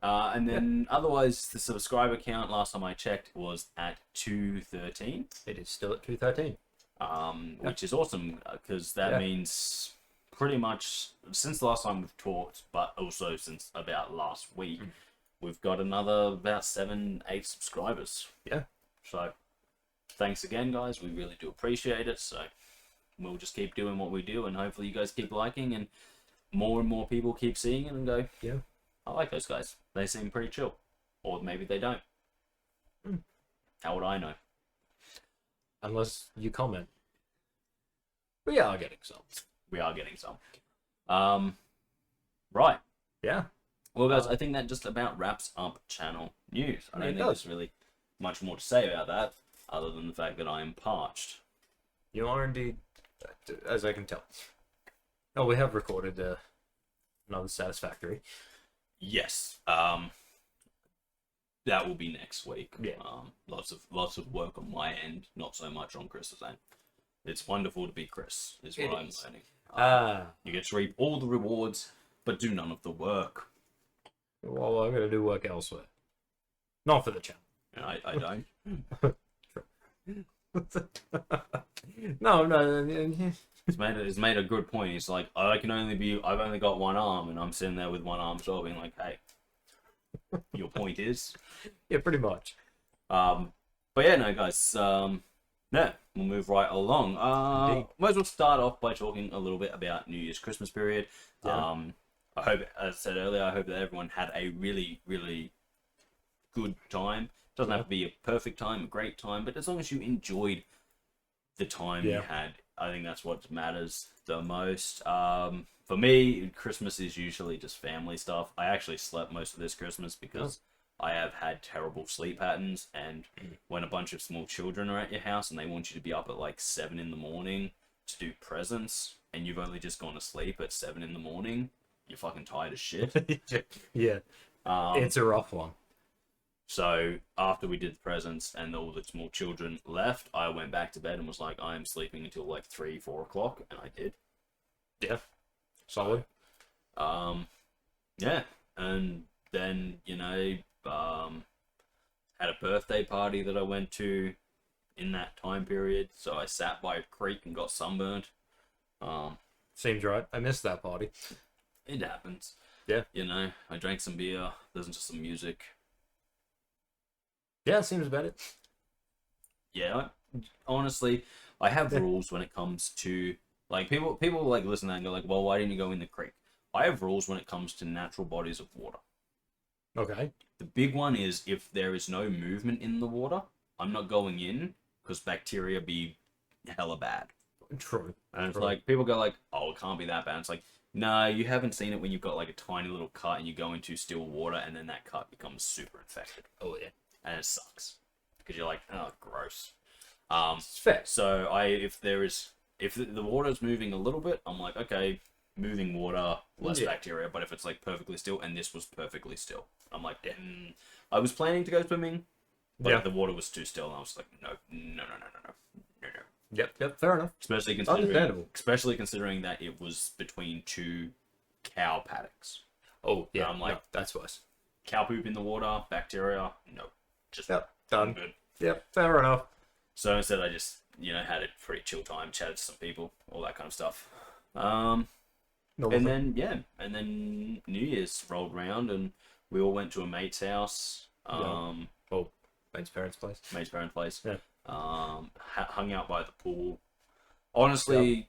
And then otherwise, the subscriber count, last time I checked, was at 213. It is still at 213. Which is awesome because that means pretty much since the last time we've talked, but also since about last week, we've got another about 7-8 subscribers. Yeah. So thanks again, guys. We really do appreciate it. So we'll just keep doing what we do, and hopefully you guys keep liking, and more people keep seeing it and go, yeah, I like those guys. They seem pretty chill. Or maybe they don't. How would I know? Unless you comment. We are getting some. We are getting some. Right. Yeah. Well, guys, I think that just about wraps up channel news. I don't think there's really much more to say about that, other than the fact that I am parched. You are indeed, as I can tell. Oh, we have recorded another Satisfactory. Yes. That will be next week. Yeah. Lots of work on my end, not so much on Chris's end. It's wonderful to be Kris, is what I'm learning. You get to reap all the rewards, but do none of the work. Well, I'm going to do work elsewhere. Not for the channel. And I don't. No. It's made a good point. It's like, I've only got one arm, and I'm sitting there with one arm still being like, hey, your point is? Yeah, pretty much. But yeah, no, guys, yeah, we'll move right along. Might as well start off by talking a little bit about New Year's Christmas period. Yeah. I hope, as I said earlier, I hope that everyone had a really, really good time. Doesn't have to be a perfect time, a great time, but as long as you enjoyed the time you had, I think that's what matters the most. For me, Christmas is usually just family stuff. I actually slept most of this Christmas because I have had terrible sleep patterns, and when a bunch of small children are at your house and they want you to be up at like 7 in the morning to do presents, and you've only just gone to sleep at 7 in the morning, you're fucking tired as shit. Yeah. It's a rough one. So after we did the presents and all the small children left, I went back to bed and was like, I am sleeping until like 3, 4 o'clock, and I did. Yeah. Solid. Yeah, and then, you know, had a birthday party that I went to in that time period, so I sat by a creek and got sunburned. Seems right. I missed that party. It happens. Yeah. You know, I drank some beer, listened to some music. Yeah, seems about it. Yeah, honestly, I have rules when it comes to, like, people like listen to that and go like, well, why didn't you go in the creek? I have rules when it comes to natural bodies of water. Okay. The big one is if there is no movement in the water, I'm not going in because bacteria be hella bad. True. And it's like, people go like, oh, it can't be that bad. It's like, no, you haven't seen it when you've got like a tiny little cut and you go into still water and then that cut becomes super infected. Oh, yeah. And it sucks because you're like, oh, gross. It's fair. So if the water's moving a little bit, I'm like, okay, moving water, less bacteria. But if it's like perfectly still, and this was perfectly still, I'm like, I was planning to go swimming, but the water was too still, and I was like, no. Yep, fair enough. Especially considering that it was between 2 cow paddocks. Oh, yeah, and I'm like, no, that's worse. Cow poop in the water, bacteria, no. Just done. Good. Yep, fair enough. So instead I just, had a pretty chill time, chatted to some people, all that kind of stuff. And then New Year's rolled around and we all went to a mate's house. Mate's parents' place. Mate's parents' place. Yeah. Hung out by the pool. Honestly,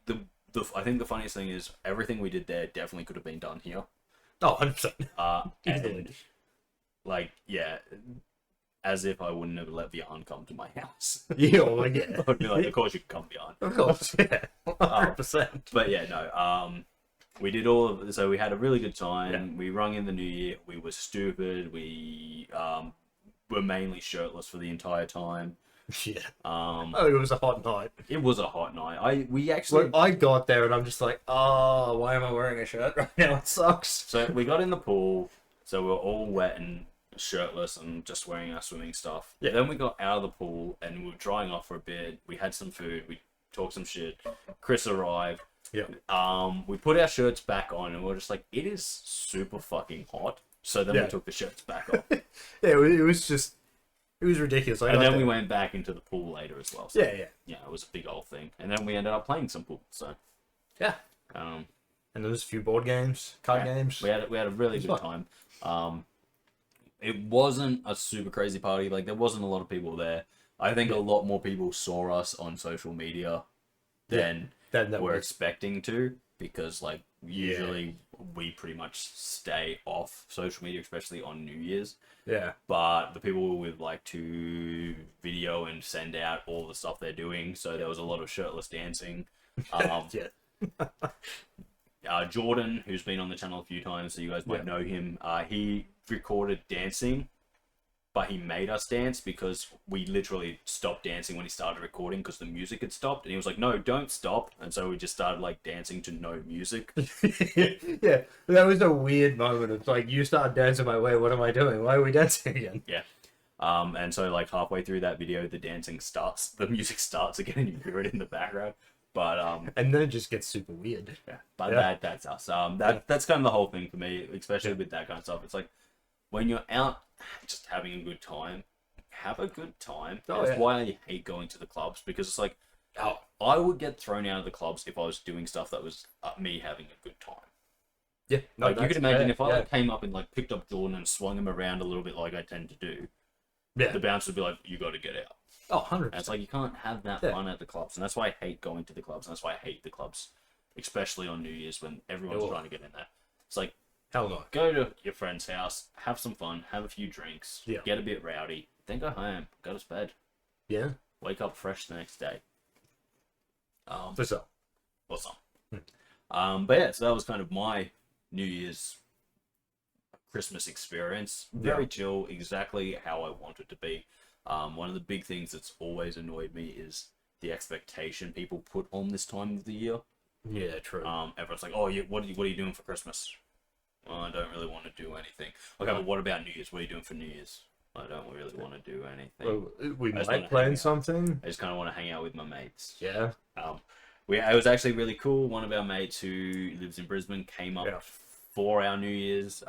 I think the funniest thing is everything we did there definitely could have been done here. Oh, 100%. And, like, yeah, as if I wouldn't have let Vian come to my house. Yeah, well, yeah. I'd be like, of course you can come, Vian. Of course, yeah. 100%. But yeah, no, we did all of it, so we had a really good time. Yeah. We rung in the new year. We were stupid. We were mainly shirtless for the entire time. Yeah. It was a hot night. It was a hot night. I got there and I'm just like, oh, why am I wearing a shirt right now? It sucks. So we got in the pool, so we were all wet and shirtless and just wearing our swimming stuff. Yeah. Then we got out of the pool and we were drying off for a bit. We had some food. We talked some shit. Kris arrived. Yeah. We put our shirts back on and we were just like, it is super fucking hot. So then we took the shirts back off. Yeah, it was ridiculous. And then we went back into the pool later as well. So, yeah. Yeah, it was a big old thing. And then we ended up playing some pool. So yeah. And there was a few board games, card games. We had a really good time. It wasn't a super crazy party. Like, there wasn't a lot of people there. I think a lot more people saw us on social media than we're expecting to, because like usually we pretty much stay off social media, especially on New Year's. Yeah. But the people would like to video and send out all the stuff they're doing, so there was a lot of shirtless dancing. Jordan, who's been on the channel a few times, so you guys might know him, he recorded dancing, but he made us dance because we literally stopped dancing when he started recording because the music had stopped, and he was like, no, don't stop. And so we just started like dancing to no music. Yeah, that was a weird moment. It's like, you start dancing my way, what am I doing? Why are we dancing again? Yeah. And so like halfway through that video, the music starts again and you hear it in the background. But and then it just gets super weird. Yeah. But that's us. That's kind of the whole thing for me, especially with that kind of stuff. It's like, when you're out just having a good time, have a good time. That's why I hate going to the clubs, because it's like, I would get thrown out of the clubs if I was doing stuff that was me having a good time. Yeah. No, like, you can imagine if I like, came up and like picked up Jordan and swung him around a little bit like I tend to do, the bouncer would be like, you got to get out. Oh, 100%. And it's like, you can't have that fun at the clubs. And that's why I hate going to the clubs. And that's why I hate the clubs, especially on New Year's when everyone's trying to get in there. It's like, hell no. Go to your friend's house, have some fun, have a few drinks, get a bit rowdy, then go home, go to bed, Yeah. wake up fresh the next day. For sure. Awesome. But yeah, so that was kind of my New Year's Christmas experience. Very chill, exactly how I want it to be. One of the big things that's always annoyed me is the expectation people put on this time of the year. Yeah, true. Everyone's like, "Oh, what are you doing for Christmas?" Well, I don't really want to do anything. Okay, but what about New Year's? What are you doing for New Year's? I don't really want to do anything. Well, we I just might wanna plan hang out. something. I just kind of want to hang out with my mates. Yeah. It was actually really cool. One of our mates who lives in Brisbane came up Yeah. for our New Year's.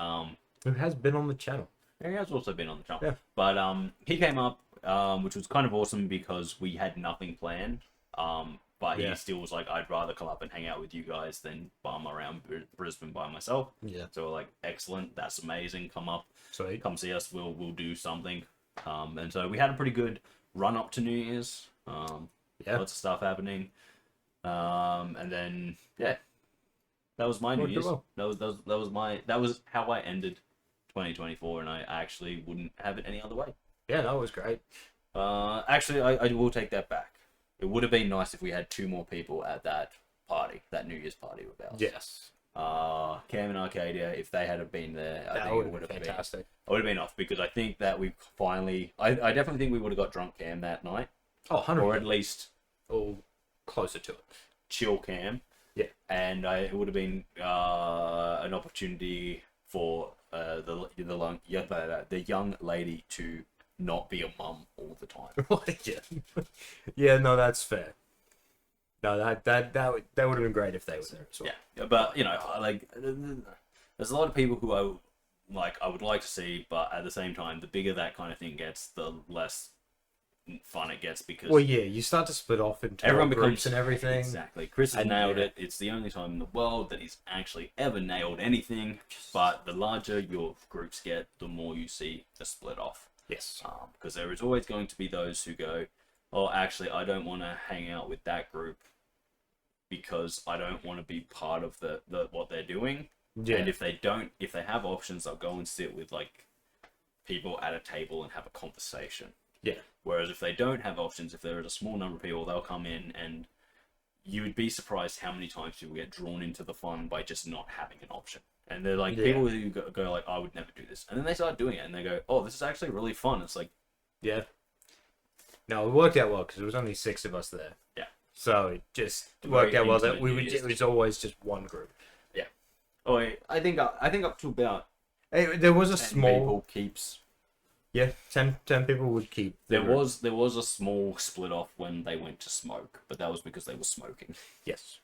Who has been on the channel? He has also been on the channel. Yeah. But he came up, which was kind of awesome because we had nothing planned. But he still was like, I'd rather come up and hang out with you guys than bum around Brisbane by myself. Yeah. So we're like, excellent, that's amazing. Come up, Sweet. come see us. We'll do something. And so we had a pretty good run up to New Year's. Lots of stuff happening. And then that was my New Worked Year's. well. That was how I ended 2024, and I actually wouldn't have it any other way. Yeah, that was great. Actually, I will take that back. It would have been nice if we had 2 more people at that party, that New Year's party with ours. Yes. Cam and Arcadia, if they had been there, I think it would have been fantastic. It would have been off because I think that we finally. I definitely think we would have got drunk Cam that night, Oh, 100%. or at least Or closer to it. chill Cam. Yeah. And it would have been an opportunity for the young lady to not be a mum all the time. Yeah. Yeah, no, that's fair. No, that would have been great if they were there as well. Yeah, but there's a lot of people who I would like to see, but at the same time, the bigger that kind of thing gets, the less fun it gets because Well, yeah, you start to split off into everyone groups becomes and everything. Exactly. Chris has And, nailed yeah. it. It's the only time in the world that he's actually ever nailed anything. But the larger your groups get, the more you see the split off. Yes. Because there is always going to be those who go, "Oh, actually, I don't want to hang out with that group because I don't want to be part of the what they're doing." Yeah. And if they have options, they'll go and sit with like people at a table and have a conversation. Yeah. Whereas if they don't have options, if there is a small number of people, they'll come in and you would be surprised how many times people get drawn into the fun by just not having an option. And they're like, people who go like, I would never do this. And then they start doing it and they go, oh, this is actually really fun. It's like, Yeah. No, it worked out well because there was only 6 of us there. Yeah. So it just Very worked out well that intimate it was always just one group. oh, I think up to about There was a 10 small people keeps. Yeah, 10 people would keep. There was a small split off when they went to smoke, but that was because they were smoking. Yes.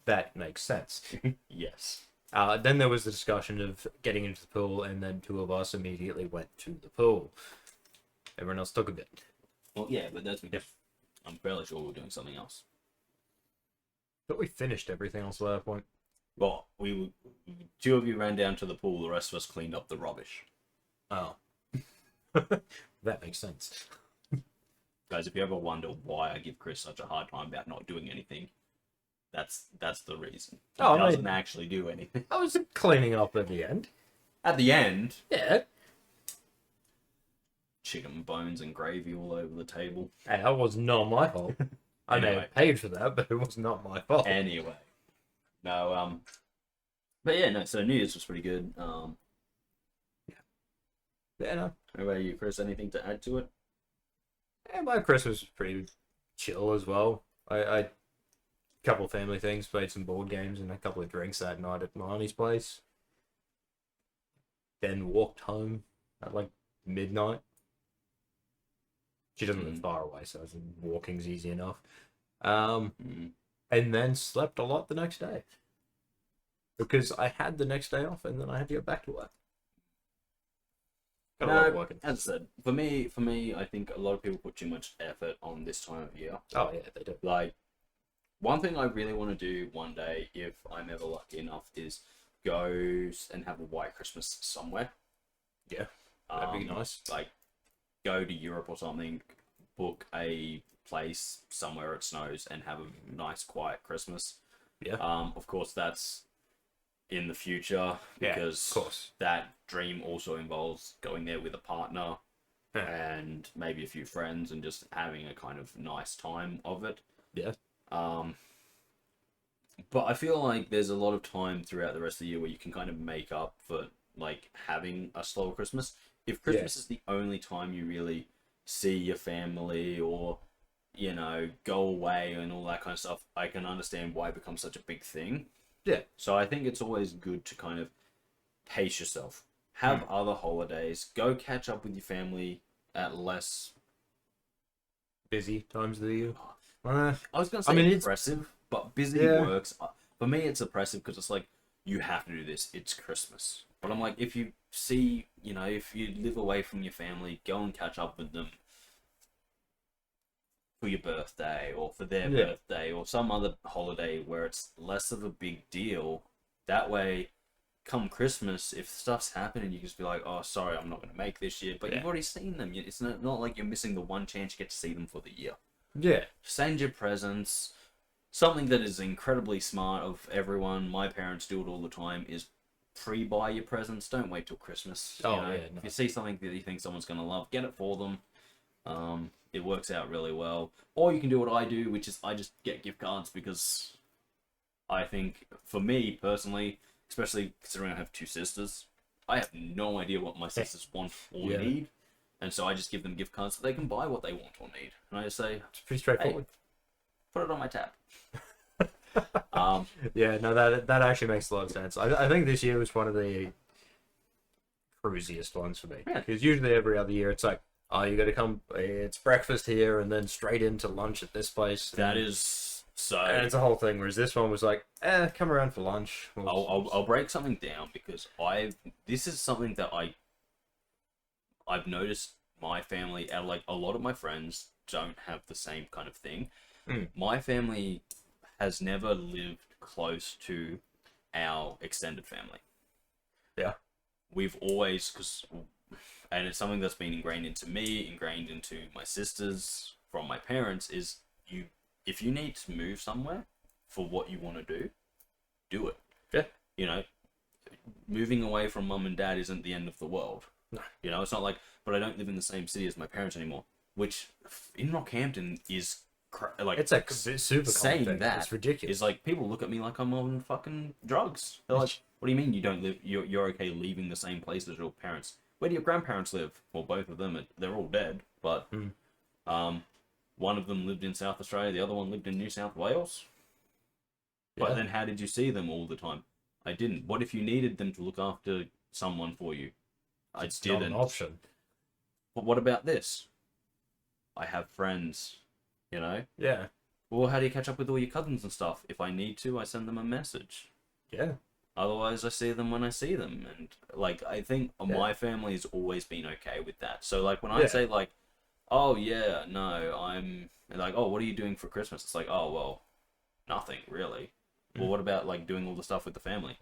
That makes sense. Yes. Then there was the discussion of getting into the pool, and then 2 of us immediately went to the pool. Everyone else took a bit. Well, yeah, but that's because I'm fairly sure we were doing something else. But we finished everything else at that point. Well, 2 of you ran down to the pool, the rest of us cleaned up the rubbish. Oh. That makes sense. Guys, if you ever wonder why I give Chris such a hard time about not doing anything, that's the reason. He doesn't actually do anything. I was cleaning up at the end. At the end, Yeah. chicken bones and gravy all over the table. Hey, that was not my fault. I may Anyway. have paid for that, but it was not my fault. Anyway. No, but yeah, no, so New Year's was pretty good. Yeah, no. How about you, Chris? Anything to add to it? Yeah, my Christmas was pretty chill as well. I couple of family things, played some board games and a couple of drinks that night at Marnie's place. Then walked home at like midnight. She doesn't live far away, so walking's easy enough. And then slept a lot the next day. Because I had the next day off and then I had to go back to work. Got a lot of working. As I said, for me, I think a lot of people put too much effort on this time of year. Oh yeah, they do. Like, one thing I really want to do one day, if I'm ever lucky enough, is go and have a white Christmas somewhere. Yeah, that'd be nice. Like, go to Europe or something, book a place somewhere it snows, and have a nice quiet Christmas. Yeah. Of course, that's in the future because of course. that dream also involves going there with a partner and maybe a few friends, and just having a kind of nice time of it. Yeah. But I feel like there's a lot of time throughout the rest of the year where you can kind of make up for like having a slower Christmas. If Christmas is the only time you really see your family, or go away and all that kind of stuff, I can understand why it becomes such a big thing. Yeah. So I think it's always good to kind of pace yourself. Have other holidays. Go catch up with your family at less busy times of the year. I was going to say impressive, but busy works. For me, it's oppressive because it's like, you have to do this. It's Christmas. But I'm like, if you see, if you live away from your family, go and catch up with them for your birthday or for their birthday or some other holiday where it's less of a big deal. That way, come Christmas, if stuff's happening, you can just be like, oh, sorry, I'm not going to make this year. But you've already seen them. It's not like you're missing the one chance you get to see them for the year. Yeah. Send your presents. Something that is incredibly smart of everyone, my parents do it all the time, is pre-buy your presents. Don't wait till Christmas. If you see something that you think someone's going to love, get it for them. It works out really well. Or you can do what I do, which is I just get gift cards, because I think, for me personally, especially considering I have two sisters, I have no idea what my sisters want or need. And so I just give them gift cards so they can buy what they want or need. And I just say, it's pretty straightforward. Hey, put it on my tab. That actually makes a lot of sense. I think this year was one of the cruisiest ones for me. Because usually every other year it's like, oh, you got to come, it's breakfast here and then straight into lunch at this place. That is so... And it's a whole thing, whereas this one was like, come around for lunch. I'll break something down, because this is something that I've noticed my family, and like a lot of my friends don't have the same kind of thing. My family has never lived close to our extended family. Yeah. We've always, and it's something that's been ingrained into me, ingrained into my sisters from my parents, is if you need to move somewhere for what you want to do it. Yeah. Moving away from mum and dad isn't the end of the world. No. It's not like, but I don't live in the same city as my parents anymore, which in Rockhampton is like, it's like super saying thing. that it's ridiculous. is like, people look at me like I'm on fucking drugs. They're like, what do you mean you don't live? You're okay leaving the same place as your parents? Where do your grandparents live? Well, both of them, they're all dead, but one of them lived in South Australia, the other one lived in New South Wales. But then how did you see them all the time? I didn't. What if you needed them to look after someone for you? I didn't. Not an option. But what about this? I have friends, Yeah. Well, how do you catch up with all your cousins and stuff? If I need to, I send them a message. Yeah. Otherwise, I see them when I see them. And, like, I think my family's always been okay with that. So, like, when I say, like, oh, yeah, no, I'm... like, oh, what are you doing for Christmas? It's like, oh, well, nothing, really. Well, what about, like, doing all the stuff with the family?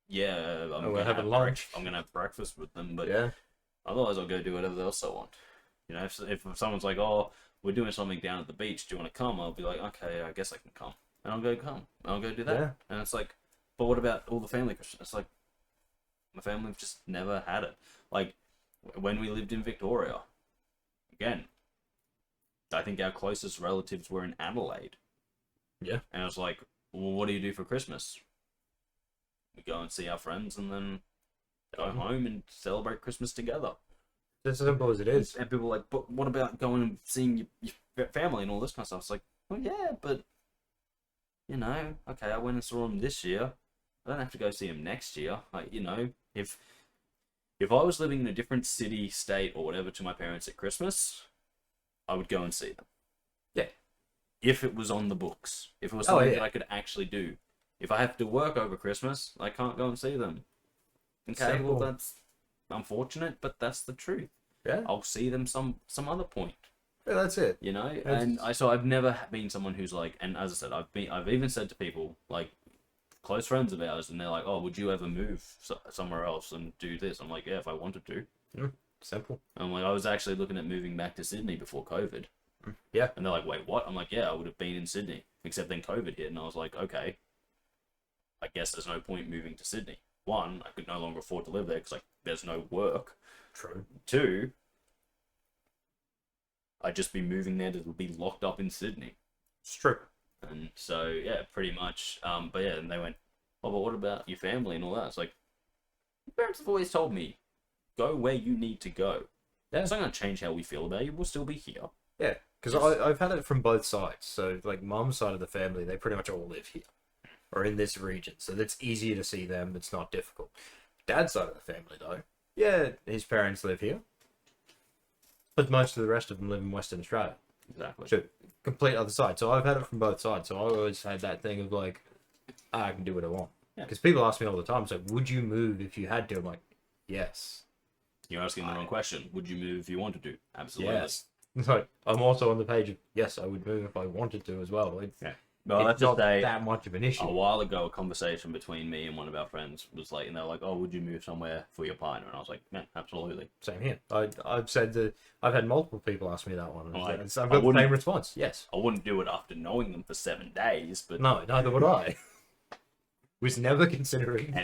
Yeah, I'm going to have lunch. I'm going to have breakfast with them, but otherwise I'll go do whatever else I want. If someone's like, oh, we're doing something down at the beach, do you want to come? I'll be like, okay, I guess I can come. And I'll go come. And I'll go do that. Yeah. And it's like, but what about all the family Christmas? It's like, my family have just never had it. Like, when we lived in Victoria, again, I think our closest relatives were in Adelaide. Yeah. And I was like, well, what do you do for Christmas? We go and see our friends and then go home and celebrate Christmas together. It's as simple as it is. And people are like, but what about going and seeing your family and all this kind of stuff? It's like, well, yeah, but, okay, I went and saw them this year. I don't have to go see them next year. Like, if I was living in a different city, state, or whatever to my parents at Christmas, I would go and see them. Yeah. If it was on the books. If it was something that I could actually do. If I have to work over Christmas, I can't go and see them. Okay, well, that's unfortunate, but that's the truth. Yeah. I'll see them some other point. Yeah, that's it. So I've never been someone who's like, and as I said, I've even said to people, like, close friends of ours, and they're like, oh, would you ever move somewhere else and do this? I'm like, yeah, if I wanted to. Simple. I'm like, I was actually looking at moving back to Sydney before COVID. Yeah. And they're like, wait, what? I'm like, yeah, I would have been in Sydney, except then COVID hit, and I was like, okay, I guess there's no point moving to Sydney. one, I could no longer afford to live there because like there's no work. True. Two, I'd just be moving there to be locked up in Sydney. It's true. And so yeah, pretty much. But yeah, and they went, oh, but what about your family and all that? It's like, my parents have always told me, go where you need to go. Yeah. It's not going to change how we feel about you. We'll still be here. Yeah, because I've had it from both sides. So, like, mum's side of the family, they pretty much all live here or in this region. So it's easier to see them. It's not difficult. Dad's side of the family, though, yeah, his parents live here. But most of the rest of them live in Western Australia. Exactly. So, complete other side. So I've had it from both sides. So I always had that thing of, like, I can do what I want. Because people ask me all the time, so would you move if you had to? I'm like, yes. You're asking the wrong question. Would you move if you wanted to? Absolutely. Yes. So I'm also on the page of, yes, I would move if I wanted to as well. Well, It's not that much of an issue. A while ago, a conversation between me and one of our friends was like, and they're like, oh, would you move somewhere for your partner? And I was like, yeah, absolutely. Same here. I've said that I've had multiple people ask me that one. Like, I've got the same response. Yes. I wouldn't do it after knowing them for 7 days, but No, neither would I. Was never considered.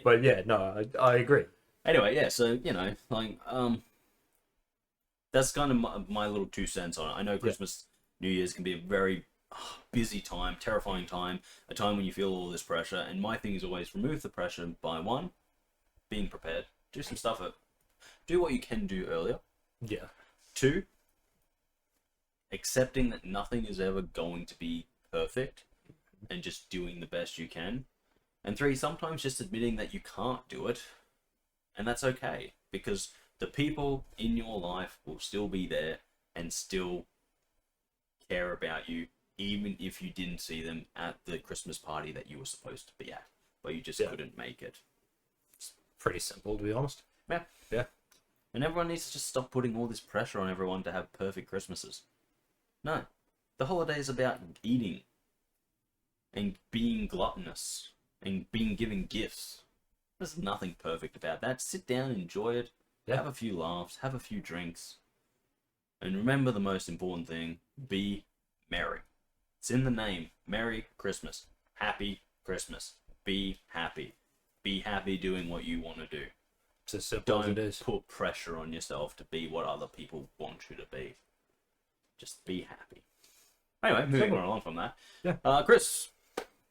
But yeah, no, I agree. Anyway, yeah, so, you know, like, that's kind of my little 2 cents on it. I know Christmas, New Year's can be a very busy time, terrifying time, a time when you feel all this pressure, and my thing is always remove the pressure by, one, being prepared. Do some stuff, do what you can do earlier. Yeah. 2, accepting that nothing is ever going to be perfect, and just doing the best you can. And 3, sometimes just admitting that you can't do it, and that's okay, because the people in your life will still be there and still care about you, even if you didn't see them at the Christmas party that you were supposed to be at, but you just couldn't make it. It's pretty simple, to be honest. Yeah. Yeah. And everyone needs to just stop putting all this pressure on everyone to have perfect Christmases. No. The holiday is about eating and being gluttonous and being given gifts. There's nothing perfect about that. Sit down, enjoy it, have a few laughs, have a few drinks, and remember the most important thing, be merry. It's in the name. Merry Christmas. Happy Christmas. Be happy. Be happy doing what you want to do. It's as simple as it is. Don't put pressure on yourself to be what other people want you to be. Just be happy. Anyway, moving on from that. Yeah. Kris,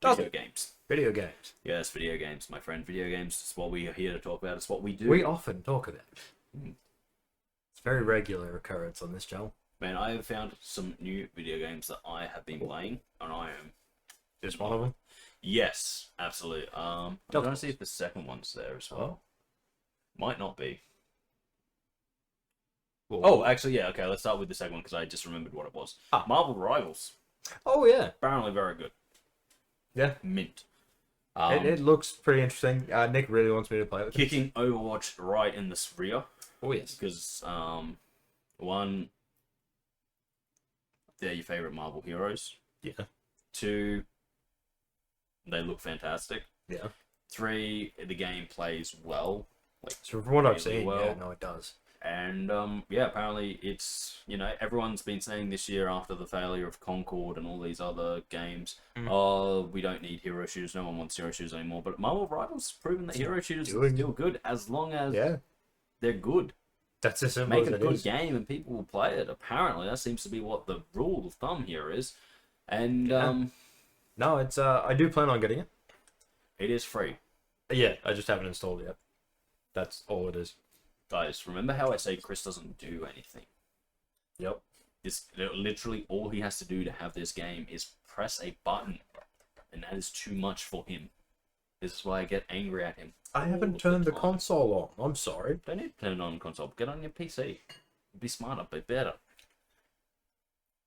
video games. Video games. Yes, video games, my friend. Video games is what we are here to talk about. It's what we do. We often talk about it. It's a very regular occurrence on this channel. Man, I have found some new video games that I have been playing, and I am... Just one of them? Yes, absolutely. I'm going to see if the second one's there as well. Might not be. Oh, actually, yeah, okay, let's start with the second one, because I just remembered what it was. Marvel Rivals. Oh, yeah. Apparently very good. Yeah. Mint. It looks pretty interesting. Nick really wants me to play it with Kicking Overwatch right in the rear. Oh, yes. Because, one, they're your favorite Marvel heroes. Yeah. 2, they look fantastic. Yeah. 3, the game plays well. Like, so from what I've really seen, well. yeah, no, it does. And, yeah, apparently it's, you know, everyone's been saying this year after the failure of Concord and all these other games, oh, we don't need hero shooters, no one wants hero shooters anymore. But Marvel Rivals has proven that hero shooters are still good, as long as they're good. That's as simple Make as it a good game and people will play it. Apparently, that seems to be what the rule of thumb here is. And, no, it's, I do plan on getting it. it is free. Yeah, I just haven't installed it yet. That's all it is. Guys, remember how I say Kris doesn't do anything? Yep. This literally all he has to do to have this game is press a button, and that is too much for him. This is why I get angry at him. I haven't turned the console on. I'm sorry. Don't need to turn it on console. Get on your PC. Be smarter, be better.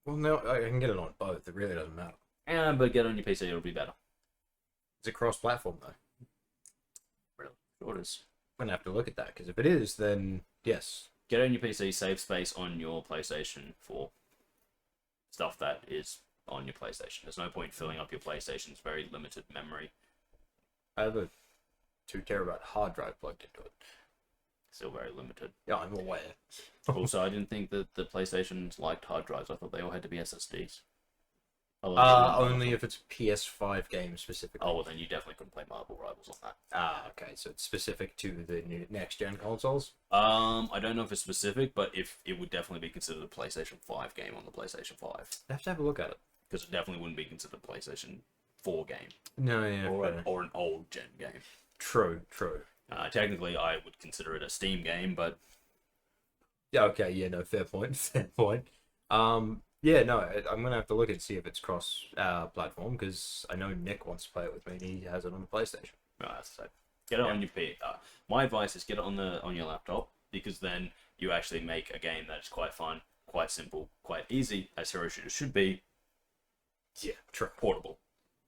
Well, no, I can get it on both. It really doesn't matter. Yeah, but get on your PC. It'll be better. Is it cross-platform though? Really? Sure it is. I'm gonna have to look at that because if it is, then yes. Get on your PC. Save space on your PlayStation for stuff that is on your PlayStation. There's no point filling up your PlayStation's very limited memory. I have a 2 terabyte hard drive plugged into it. Still very limited. Yeah, I'm aware. Also, I didn't think that the PlayStations liked hard drives. I thought they all had to be SSDs. Only if it's a PS5 game specifically. Oh, well, then you definitely couldn't play Marvel Rivals on that. Okay, so it's specific to the new next-gen consoles? I don't know if it's specific, but if it would definitely be considered a PlayStation 5 game on the PlayStation 5. I have to have a look at it. Because it definitely wouldn't be considered a PlayStation 4 game. No, yeah, or an old gen game. True. Technically, I would consider it a Steam game, but... Yeah, okay, yeah, no, fair point, fair point. Yeah, no, I'm going to have to look and see if it's cross-platform, because I know Nick wants to play it with me, and he has it on the PlayStation. So get it on your P. My advice is get it on your laptop, because then you actually make a game that is quite fun, quite simple, quite easy, as hero shooters should be. Yeah, true. Portable.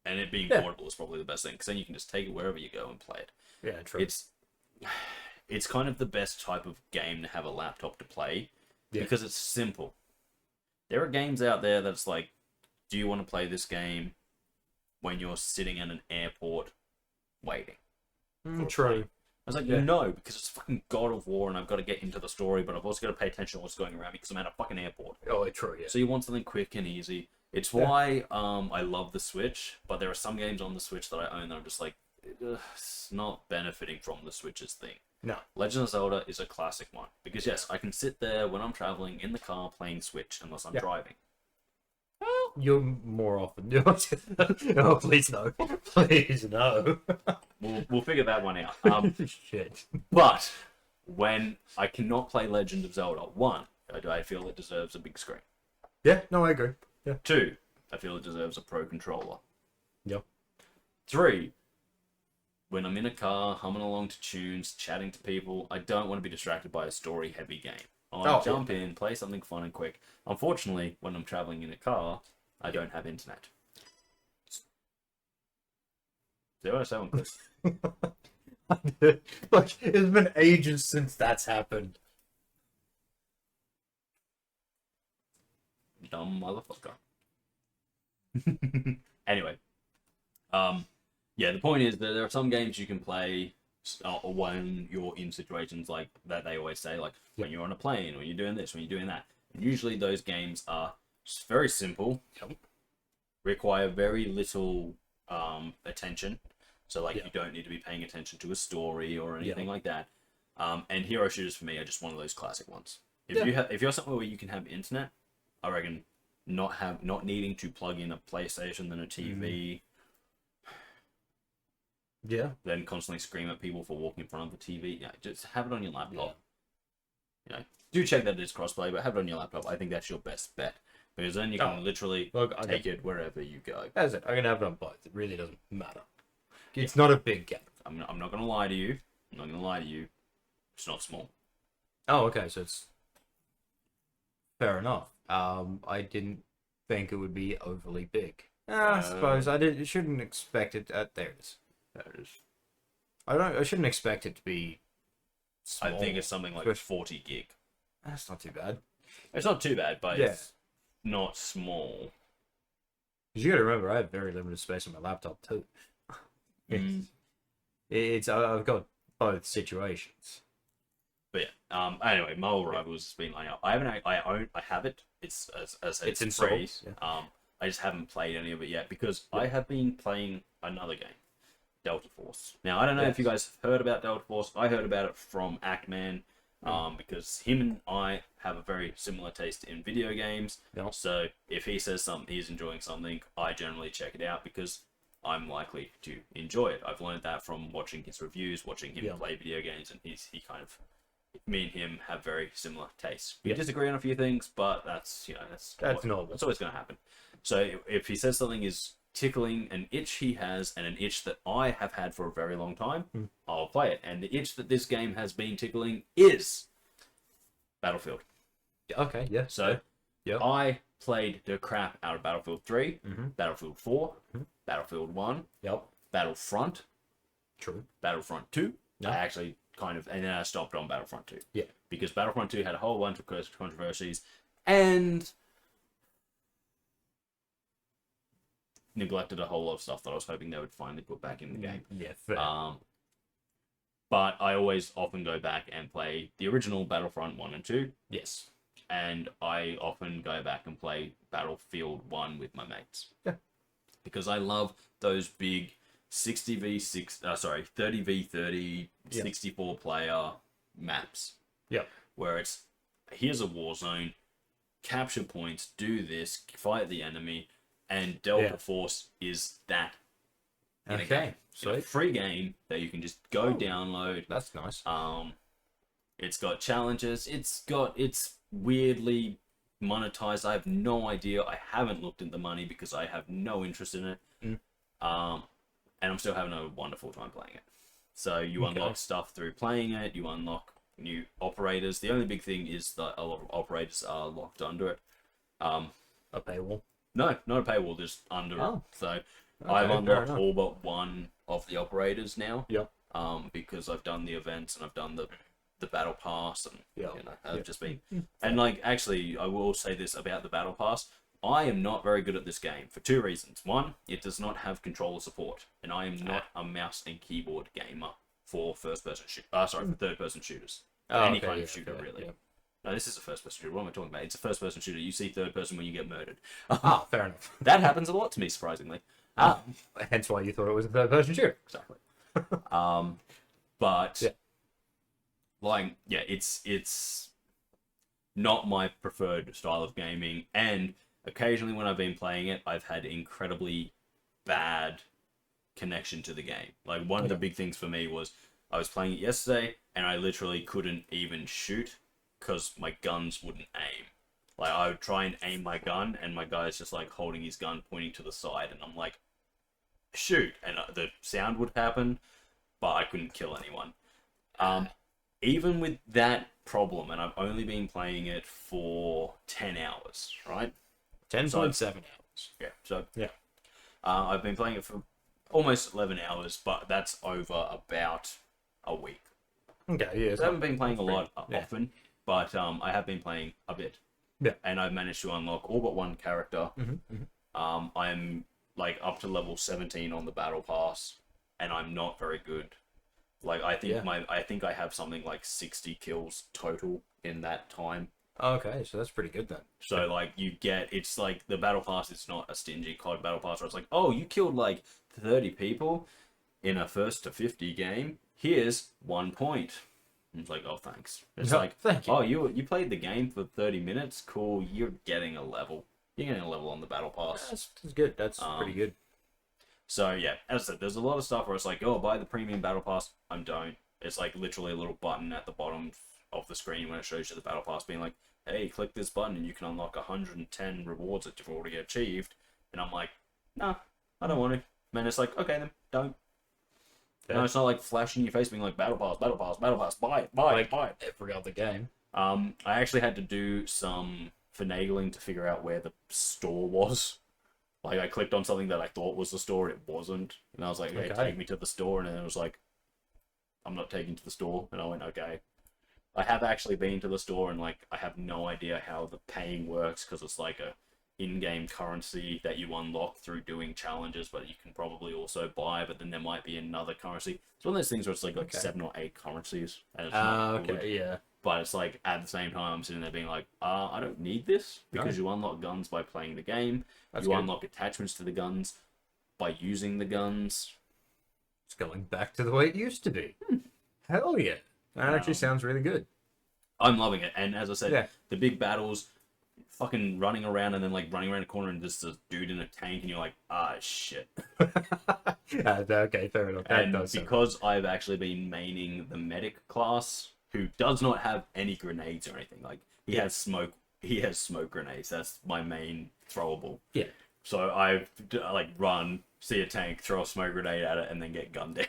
And it being portable is probably the best thing, because then you can just take it wherever you go and play it. Yeah, true. It's kind of the best type of game to have a laptop to play, because it's simple. There are games out there that's like, do you want to play this game when you're sitting in an airport waiting? True. I was like, no, because it's fucking God of War and I've got to get into the story, but I've also got to pay attention to what's going around me because I'm at a fucking airport. Oh, true, yeah. So you want something quick and easy. It's why I love the Switch, but there are some games on the Switch that I own that I'm just like, it's not benefiting from the Switch's thing. No. Legend of Zelda is a classic one. Because yes, I can sit there when I'm traveling in the car playing Switch unless I'm driving. You're more often. Oh, please no. Please no. We'll figure that one out. Shit. But when I cannot play Legend of Zelda, one, I feel it deserves a big screen. Yeah, no, I agree. Yeah. Two, I feel it deserves a pro controller. Yep. Three, when I'm in a car, humming along to tunes, chatting to people, I don't want to be distracted by a story-heavy game. I want to jump in, play something fun and quick. Unfortunately, when I'm traveling in a car, I don't have internet. See what I say on Kris? Look, it's been ages since that's happened. Dumb motherfucker. Anyway, yeah, the point is that there are some games you can play when you're in situations like that. They always say, like when you're on a plane, when you're doing this, when you're doing that. And usually those games are just very simple, require very little attention. So like you don't need to be paying attention to a story or anything like that. And hero shooters for me are just one of those classic ones. If you're somewhere where you can have internet, I reckon not needing to plug in a PlayStation then a TV. Yeah. Then constantly scream at people for walking in front of the TV. Yeah, just have it on your laptop. You know, do check that it is crossplay, but have it on your laptop. I think that's your best bet because then you can literally take it wherever you go. That's it. I can have it on both. It really doesn't matter. It's not a big gap. I'm not gonna lie to you. I'm not gonna lie to you. It's not small. Oh, okay. So it's fair enough. I didn't think it would be overly big. I suppose I shouldn't expect it. There it is. There it is. I shouldn't expect it to be small. I think it's something like 40 gig. That's not too bad. It's not too bad, but it's not small. Because you got to remember, I have very limited space on my laptop too. I've got both situations. But yeah. Anyway, Marvel Rivals has been laying up. I have it. It's it's free. I just haven't played any of it yet because I have been playing another game, Delta Force. Now I don't know if you guys have heard about Delta Force. I heard about it from Actman, because him and I have a very similar taste in video games. So if he says he's enjoying something, I generally check it out because I'm likely to enjoy it. I've learned that from watching his reviews, watching him play video games, and me and him have very similar tastes. We disagree on a few things, but that's normal. That's always going to happen. So if he says something is tickling an itch he has and an itch that I have had for a very long time, I'll play it. And the itch that this game has been tickling is Battlefield. Okay, yeah. So I played the crap out of Battlefield 3, Battlefield 4, Battlefield 1, Battlefront, Battlefront 2. I actually and then I stopped on Battlefront 2. Yeah. Because Battlefront 2 had a whole bunch of controversies and neglected a whole lot of stuff that I was hoping they would finally put back in the game. Yeah, fair. But I always often go back and play the original Battlefront 1 and 2. Yes. and I often go back and play Battlefield 1 with my mates. Yeah. Because I love those big 30v30, 64 player maps. Yeah. Where it's, here's a war zone, capture points, do this, fight the enemy, and Delta Force is that. In a game. So a free game that you can just go download. That's nice. It's got challenges. It's weirdly monetized. I have no idea. I haven't looked into the money because I have no interest in it. And I'm still having a wonderful time playing it. So you unlock stuff through playing it. You unlock new operators. The only big thing is that a lot of operators are locked under it. A paywall? No, not a paywall. Just under it. So okay, I've unlocked all but one of the operators now. Yeah. Because I've done the events and I've done the battle pass and I've just been and like actually I will say this about the battle pass. I am not very good at this game for two reasons. One, it does not have controller support, and I am not a mouse and keyboard gamer for for third person shooters. Any kind of shooter really. Yeah. No, this is a first person shooter. What am I talking about? It's a first person shooter. You see third person when you get murdered. Fair enough. That happens a lot to me, surprisingly. Hence why you thought it was a third person shooter. Exactly. But like, yeah, it's not my preferred style of gaming, and occasionally when I've been playing it, I've had incredibly bad connection to the game. Like, one of the big things for me was I was playing it yesterday, and I literally couldn't even shoot because my guns wouldn't aim. Like, I would try and aim my gun, and my guy's just like holding his gun pointing to the side, and I'm like, shoot, and the sound would happen, but I couldn't kill anyone. Even with that problem, and I've only been playing it for 10 hours, right? 10.7 hours. Yeah, so I've been playing it for almost 11 hours, but that's over about a week. Okay, yeah. So I haven't been playing a lot often, but I have been playing a bit. Yeah. And I've managed to unlock all but one character. I'm like up to level 17 on the battle pass, and I'm not very good. Like, I think I have something like 60 kills total in that time. Okay, so that's pretty good then. So like it's like the battle pass is not a stingy COD battle pass where it's like, oh, you killed like 30 people in a 1st to 50 game. Here's 1 point. And it's like, oh, thanks. It's like, thank you. Oh, you played the game for 30 minutes. Cool. You're getting a level. You're getting a level on the battle pass. That's good. That's pretty good. So yeah, as I said, there's a lot of stuff where it's like, oh, buy the premium battle pass. Don't. It's like literally a little button at the bottom of the screen when it shows you the battle pass being like, hey, click this button and you can unlock 110 rewards that you've already achieved. And I'm like, nah, I don't want to. Man, it's like, okay then, don't. Yeah. No, it's not like flashing in your face being like, battle pass, buy it, buy it. Every other game. I actually had to do some finagling to figure out where the store was. Like, I clicked on something that I thought was the store, it wasn't. And I was like, okay, take me to the store. And then it was like, I'm not taking to the store. And I went, okay. I have actually been to the store, and like, I have no idea how the paying works, because it's like a in-game currency that you unlock through doing challenges, but you can probably also buy, but then there might be another currency. It's one of those things where it's like 7 or 8 currencies. And it's not good. Yeah. But it's like, at the same time, I'm sitting there being like, I don't need this, because you unlock guns by playing the game. That's good. Unlock attachments to the guns by using the guns. It's going back to the way it used to be. Hell yeah. That actually sounds really good. I'm loving it. And as I said, the big battles, fucking running around and then like running around a corner and just a dude in a tank, and you're like, shit. Okay, fair enough. And because I've actually been maining the medic class, who does not have any grenades or anything. Like, he has smoke grenades. That's my main throwable. Yeah. So I like run, see a tank, throw a smoke grenade at it, and then get gunned down.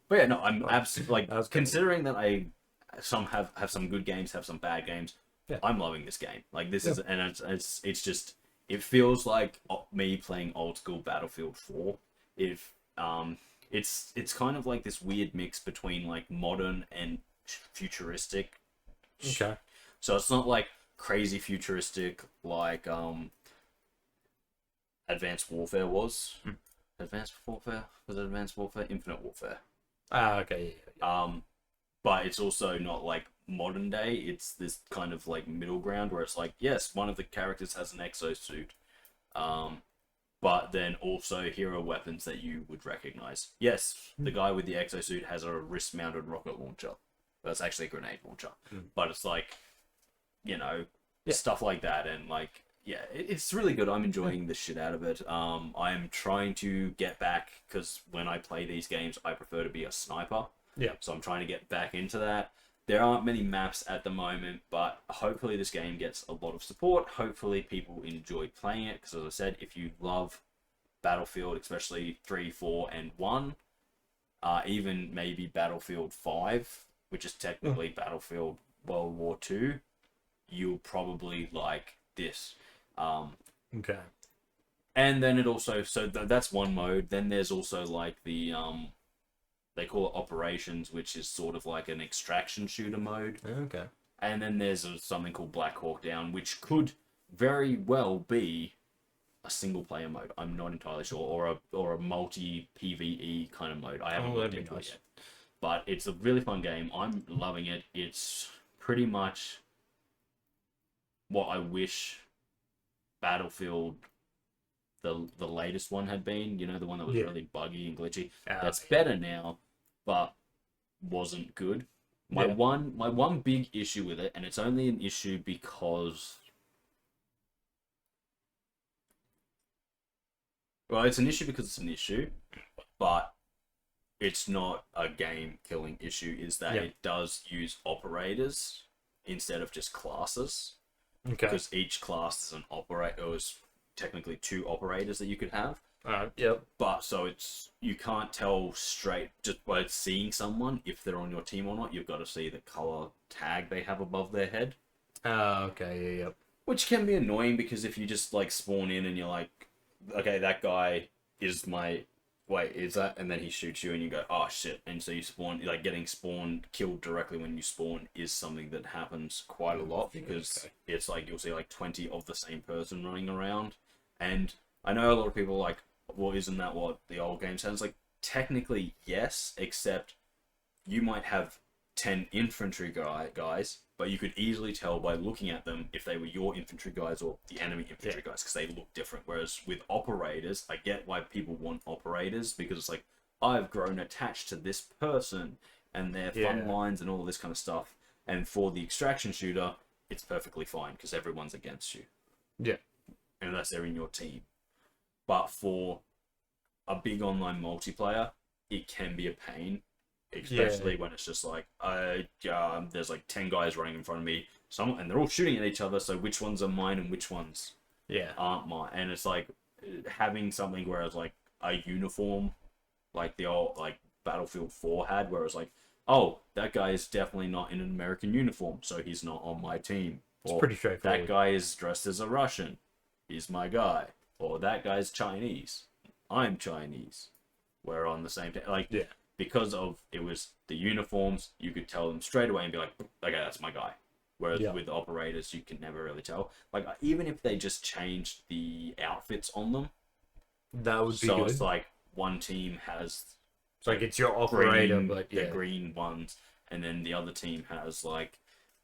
But yeah, no, I'm absolutely like, considering that I have some good games, have some bad games. Yeah. I'm loving this game. Like, this is, and it's just, it feels like me playing old school Battlefield 4. If it's kind of like this weird mix between like modern and futuristic. Okay. So it's not like crazy futuristic like Advanced Warfare was. Advanced Warfare? Was it Advanced Warfare? Infinite Warfare. Okay. But it's also not like modern day, it's this kind of like middle ground where it's like, yes, one of the characters has an exosuit, but then also here are weapons that you would recognize. Yes, the guy with the exosuit has a wrist-mounted rocket launcher. That's actually a grenade launcher, but it's like, stuff like that, and like, yeah, it's really good. I'm enjoying the shit out of it. I'm trying to get back, because when I play these games, I prefer to be a sniper. Yeah. So I'm trying to get back into that. There aren't many maps at the moment, but hopefully this game gets a lot of support. Hopefully people enjoy playing it, because as I said, if you love Battlefield, especially 3, 4, and 1, even maybe Battlefield 5, which is technically Battlefield World War 2, you'll probably like this. Okay. And then it also, that's one mode. Then there's also like the, they call it Operations, which is sort of like an extraction shooter mode. Okay. And then there's something called Black Hawk Down, which could very well be a single player mode. I'm not entirely sure, or a multi PvE kind of mode. I haven't looked into it yet. But it's a really fun game. I'm loving it. It's pretty much what I wish Battlefield, the latest one, had been. The one that was really buggy and glitchy. That's better now, but wasn't good. My one big issue with it, and it's only an issue because, well, it's an issue because it's an issue, but it's not a game-killing issue, is that it does use operators instead of just classes. Okay. Because each class is an operator. It was technically 2 operators that you could have. Yep. But so you can't tell straight just by seeing someone if they're on your team or not. You've got to see the color tag they have above their head. Okay. Yep. Which can be annoying, because if you just like spawn in and you're like, okay, that guy is my, wait, is that? And then he shoots you and you go, oh shit. And so you spawn, like getting killed directly when you spawn is something that happens quite a lot, because it's like you'll see like 20 of the same person running around. And I know a lot of people are like, well, isn't that what the old game sounds like? Technically, yes, except you might have 10 infantry guys, but you could easily tell by looking at them if they were your infantry guys or the enemy infantry guys, because they look different. Whereas with operators, I get why people want operators, because it's like, I've grown attached to this person and their fun lines and all this kind of stuff. And for the extraction shooter, it's perfectly fine, because everyone's against you. Yeah. Unless they're in your team. But for a big online multiplayer, it can be a pain. Especially when it's just like, there's like 10 guys running in front of me, and they're all shooting at each other, so which ones are mine and which ones aren't mine? And it's like having something where it's like a uniform, like the old like Battlefield 4 had, where it's like, oh, that guy is definitely not in an American uniform, so he's not on my team. It's pretty straightforward. That guy is dressed as a Russian, he's my guy. Or that guy's Chinese, I'm Chinese. We're on the same team. Like, because of it was the uniforms, you could tell them straight away and be like, okay, that's my guy. Whereas with operators, you can never really tell. Like, even if they just changed the outfits on them, that would be so good. It's like one team has, it's like it's your operator, green, but the green ones, and then the other team has like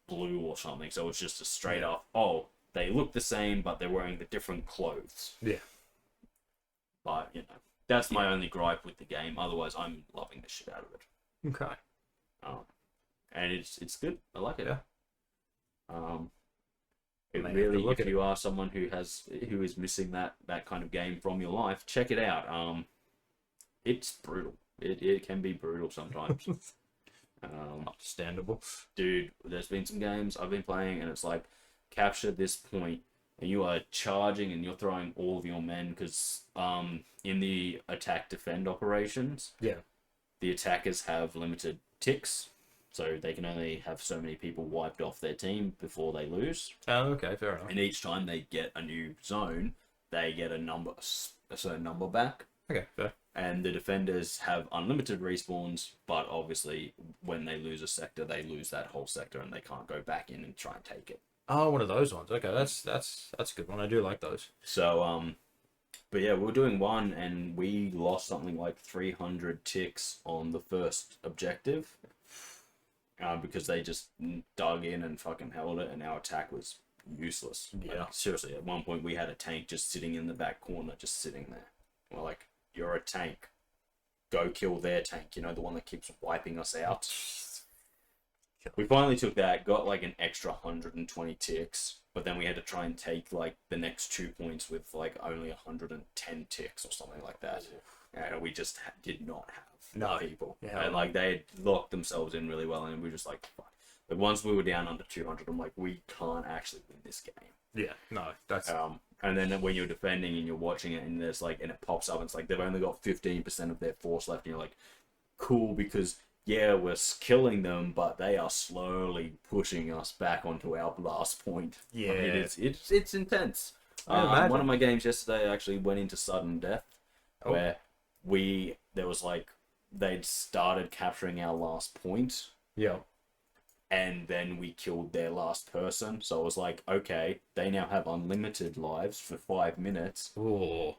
blue or something. So it's just a straight up, oh, they look the same, but they're wearing the different clothes. Yeah. But, that's my only gripe with the game. Otherwise, I'm loving the shit out of it. Okay. And it's good. I like it. Yeah. It really, if you are someone who is missing that kind of game from your life, check it out. It's brutal. It can be brutal sometimes. Understandable. Dude, there's been some games I've been playing, and it's like, capture this point, and you are charging and you're throwing all of your men, because in the attack defend operations, the attackers have limited ticks, so they can only have so many people wiped off their team before they lose. Oh, okay, fair enough. And each time they get a new zone, they get a certain number back. Okay, fair. And the defenders have unlimited respawns, but obviously when they lose a sector, they lose that whole sector and they can't go back in and try and take it. Oh, one of those ones. Okay, that's a good one. I do like those. So, but yeah, we were doing one, and we lost something like 300 ticks on the first objective. because they just dug in and fucking held it, and our attack was useless. Yeah. Like, seriously, at one point we had a tank just sitting in the back corner, just sitting there. We're like, you're a tank. Go kill their tank. You know, the one that keeps wiping us out. We finally took that, got like an extra 120 ticks, but then we had to try and take like the next 2 points with like only 110 ticks or something like that. And we just did not have people. Yeah. And like they had locked themselves in really well, and we were just like, fuck. But once we were down under 200, I'm like, we can't actually win this game. Yeah, no, that's... And then when you're defending and you're watching it, and there's like, and it pops up, and it's like they've only got 15% of their force left, and you're like, cool, because yeah, we're killing them, but they are slowly pushing us back onto our last point. Yeah, I mean, it's intense. One of my games yesterday actually went into sudden death, where there was like they'd started capturing our last point. Yeah. And then we killed their last person. So it was like, okay, they now have unlimited lives for 5 minutes. Oh.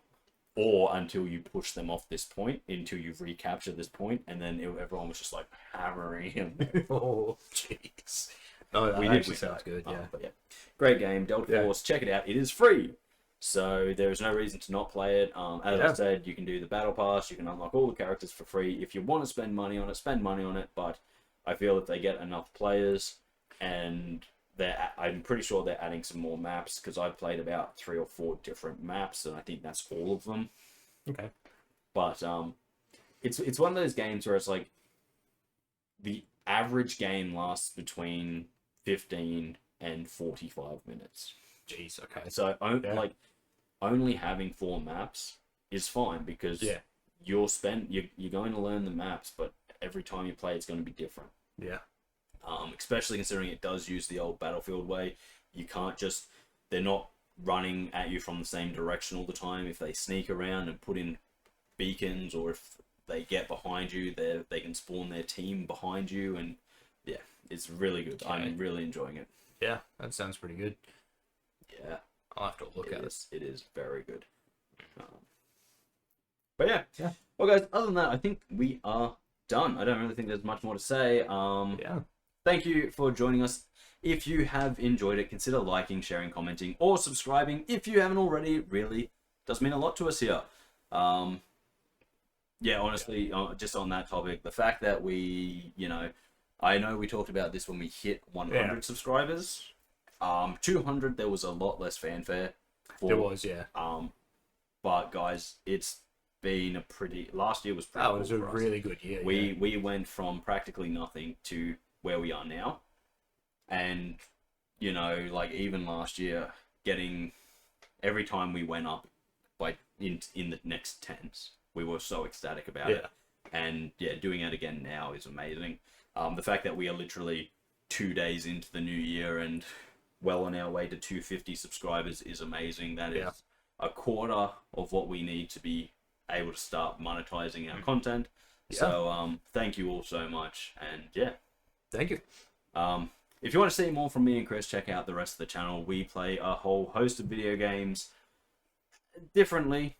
Or until you push them off this point, until you've recaptured this point, and then everyone was just like hammering him. Oh, jeez. No, that actually sounds good, yeah. But yeah. Great game, Delta Force. Check it out. It is free. So there is no reason to not play it. As I said, you can do the battle pass. You can unlock all the characters for free. If you want to spend money on it, spend money on it. But I feel if they get enough players, and I'm pretty sure they're adding some more maps, because I've played about 3 or 4 different maps, and I think that's all of them. Okay. But it's one of those games where it's like the average game lasts between 15 and 45 minutes. Jeez, okay. So like only having 4 maps is fine, because you're going to learn the maps, but every time you play, it's going to be different. Yeah. Especially considering it does use the old Battlefield way. You can't just... They're not running at you from the same direction all the time. If they sneak around and put in beacons, or if they get behind you, they can spawn their team behind you, and yeah, it's really good. Okay. I'm really enjoying it. Yeah, that sounds pretty good. Yeah. I'll have to look at it. It is very good. But yeah. Well, guys, other than that, I think we are done. I don't really think there's much more to say. Thank you for joining us. If you have enjoyed it, consider liking, sharing, commenting, or subscribing. If you haven't already, it really does mean a lot to us here. Yeah, honestly, just on that topic, the fact that we, I know we talked about this when we hit 100 subscribers. 200, there was a lot less fanfare. There was, yeah. But guys, it's been last year was pretty cool. It was a really good year. We went from practically nothing to where we are now, and like even last year, getting every time we went up like in the next tens, we were so ecstatic about it. And yeah, doing it again now is amazing. The fact that we are literally 2 days into the new year and well on our way to 250 subscribers is amazing. That is a quarter of what we need to be able to start monetizing our content. So thank you all so much, and thank you. If you want to see more from me and Kris, check out the rest of the channel. We play a whole host of video games differently.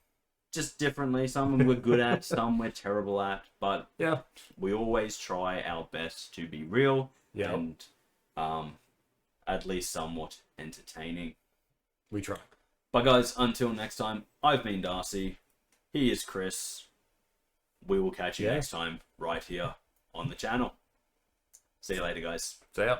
Some of them we're good at, some we're terrible at, but we always try our best to be real and at least somewhat entertaining. We try. But guys, until next time, I've been Darcy. He is Kris. We will catch you next time right here on the channel. See you later, guys. See ya.